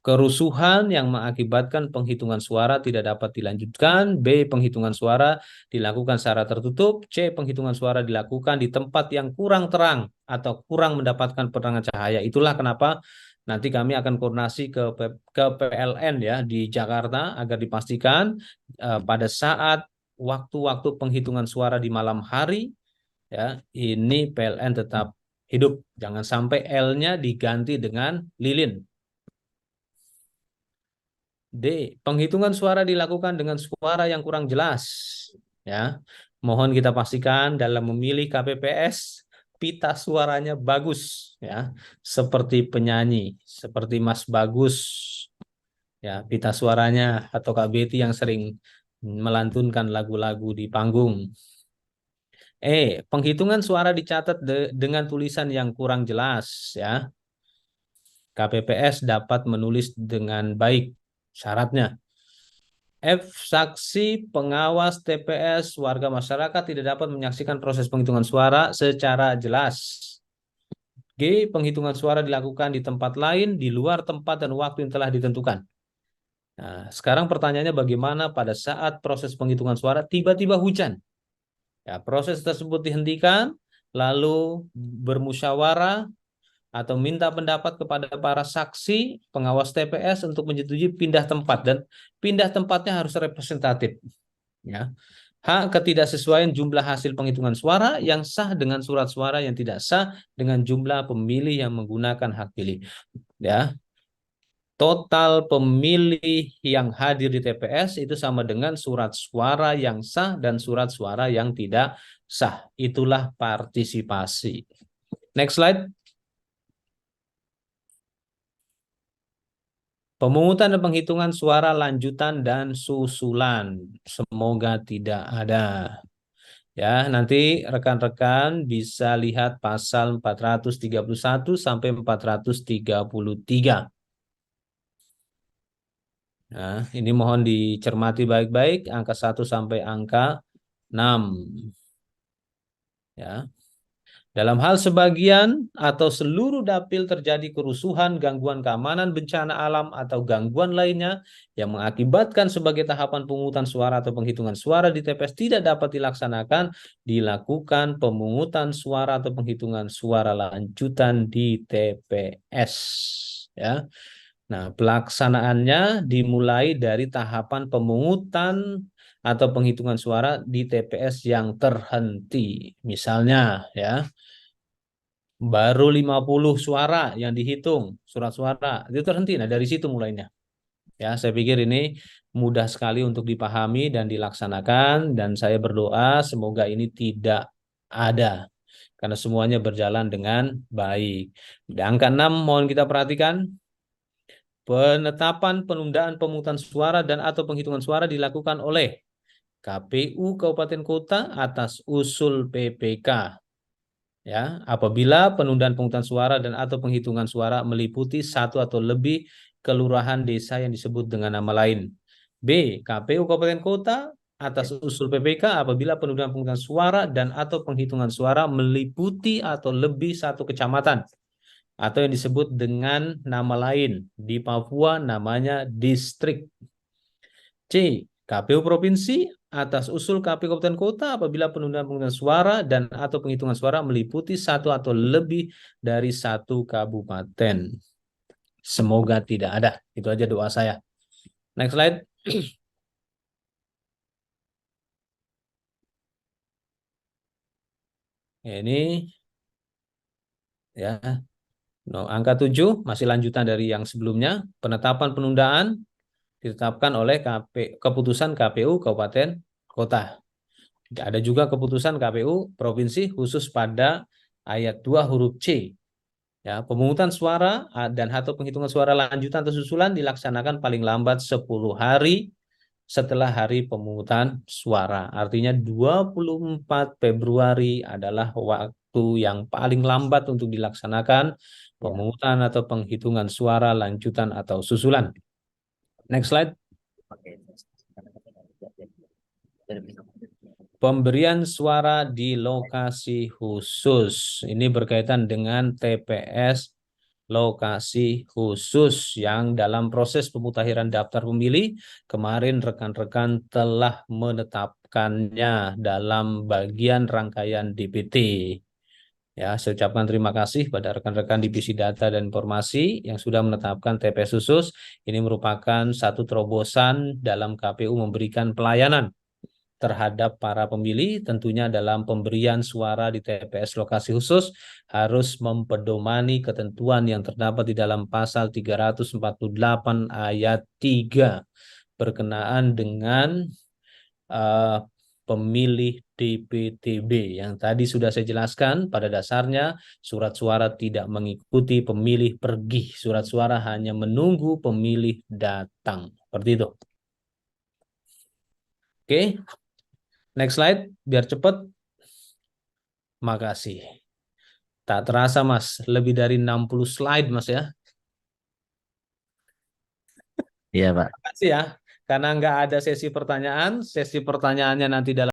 Kerusuhan yang mengakibatkan penghitungan suara tidak dapat dilanjutkan. B. Penghitungan suara dilakukan secara tertutup. C. Penghitungan suara dilakukan di tempat yang kurang terang atau kurang mendapatkan penerangan cahaya. Itulah kenapa nanti kami akan koordinasi ke PLN ya di Jakarta agar dipastikan pada saat waktu-waktu penghitungan suara di malam hari ya ini PLN tetap hidup. Jangan sampai L-nya diganti dengan lilin. D. Penghitungan suara dilakukan dengan suara yang kurang jelas. Ya, mohon kita pastikan dalam memilih KPPS pita suaranya bagus, ya, seperti penyanyi, seperti Mas Bagus, ya, pita suaranya atau Kak Betty yang sering melantunkan lagu-lagu di panggung. Penghitungan suara dicatat dengan tulisan yang kurang jelas, ya. KPPS dapat menulis dengan baik syaratnya. F. Saksi pengawas TPS warga masyarakat tidak dapat menyaksikan proses penghitungan suara secara jelas. G. Penghitungan suara dilakukan di tempat lain di luar tempat dan waktu yang telah ditentukan. Nah, sekarang pertanyaannya bagaimana pada saat proses penghitungan suara tiba-tiba hujan? Ya, proses tersebut dihentikan, lalu bermusyawarah atau minta pendapat kepada para saksi pengawas TPS untuk menyetujui pindah tempat dan pindah tempatnya harus representatif. Ya. H. Ketidaksesuaian jumlah hasil penghitungan suara yang sah dengan surat suara yang tidak sah dengan jumlah pemilih yang menggunakan hak pilih. Ya. Total pemilih yang hadir di TPS itu sama dengan surat suara yang sah dan surat suara yang tidak sah. Itulah partisipasi. Next slide. Pemungutan dan penghitungan suara lanjutan dan susulan. Semoga tidak ada. Ya, nanti rekan-rekan bisa lihat pasal 431 sampai 433. Nah, ini mohon dicermati baik-baik angka 1 sampai angka 6. Ya. Dalam hal sebagian atau seluruh dapil terjadi kerusuhan, gangguan keamanan, bencana alam, atau gangguan lainnya yang mengakibatkan sebagai tahapan pemungutan suara atau penghitungan suara di TPS tidak dapat dilaksanakan, dilakukan pemungutan suara atau penghitungan suara lanjutan di TPS. Ya. Nah, pelaksanaannya dimulai dari tahapan pemungutan atau penghitungan suara di TPS yang terhenti. Misalnya, ya, baru 50 suara yang dihitung, surat suara, itu terhenti. Nah, dari situ mulainya. Ya, saya pikir ini mudah sekali untuk dipahami dan dilaksanakan, dan saya berdoa semoga ini tidak ada, karena semuanya berjalan dengan baik. Di angka 6 mohon kita perhatikan. penetapan penundaan pemungutan suara dan atau penghitungan suara dilakukan oleh KPU Kabupaten Kota atas usul PPK. Ya, apabila penundaan pemungutan suara dan atau penghitungan suara meliputi satu atau lebih kelurahan desa yang disebut dengan nama lain. B. KPU Kabupaten Kota atas usul PPK apabila penundaan pemungutan suara dan atau penghitungan suara meliputi atau lebih satu kecamatan atau yang disebut dengan nama lain. Di Papua namanya distrik. C. KPU Provinsi atas usul KPU Kabupaten Kota apabila penundaan pemungutan suara dan atau penghitungan suara meliputi satu atau lebih dari satu kabupaten. Semoga tidak ada. Itu aja doa saya. Next slide. Ini ya. No, angka 7 masih lanjutan dari yang sebelumnya. Penetapan penundaan ditetapkan oleh keputusan KPU Kabupaten Kota. Ada juga keputusan KPU Provinsi khusus pada ayat 2 huruf C. Ya, pemungutan suara dan atau penghitungan suara lanjutan atau susulan dilaksanakan paling lambat 10 hari setelah hari pemungutan suara. Artinya 24 Februari adalah waktu yang paling lambat untuk dilaksanakan pemungutan atau penghitungan suara lanjutan atau susulan. Next slide. Pemberian suara di lokasi khusus. Ini berkaitan dengan TPS lokasi khusus yang dalam proses pemutahiran daftar pemilih kemarin rekan-rekan telah menetapkannya dalam bagian rangkaian DPT. Ya, saya ucapkan terima kasih pada rekan-rekan Divisi Data dan Informasi yang sudah menetapkan TPS khusus. Ini merupakan satu terobosan dalam KPU memberikan pelayanan terhadap para pemilih, tentunya dalam pemberian suara di TPS lokasi khusus harus mempedomani ketentuan yang terdapat di dalam pasal 348 ayat 3 berkenaan dengan pemilih DPTB yang tadi sudah saya jelaskan. Pada dasarnya surat suara tidak mengikuti pemilih pergi, surat suara hanya menunggu pemilih datang. Seperti itu. Oke. Next slide, biar cepat. Makasih. Tak terasa, Mas. Lebih dari 60 slide, Mas ya. Iya, Pak. Makasih ya. Karena nggak ada sesi pertanyaan, sesi pertanyaannya nanti dalam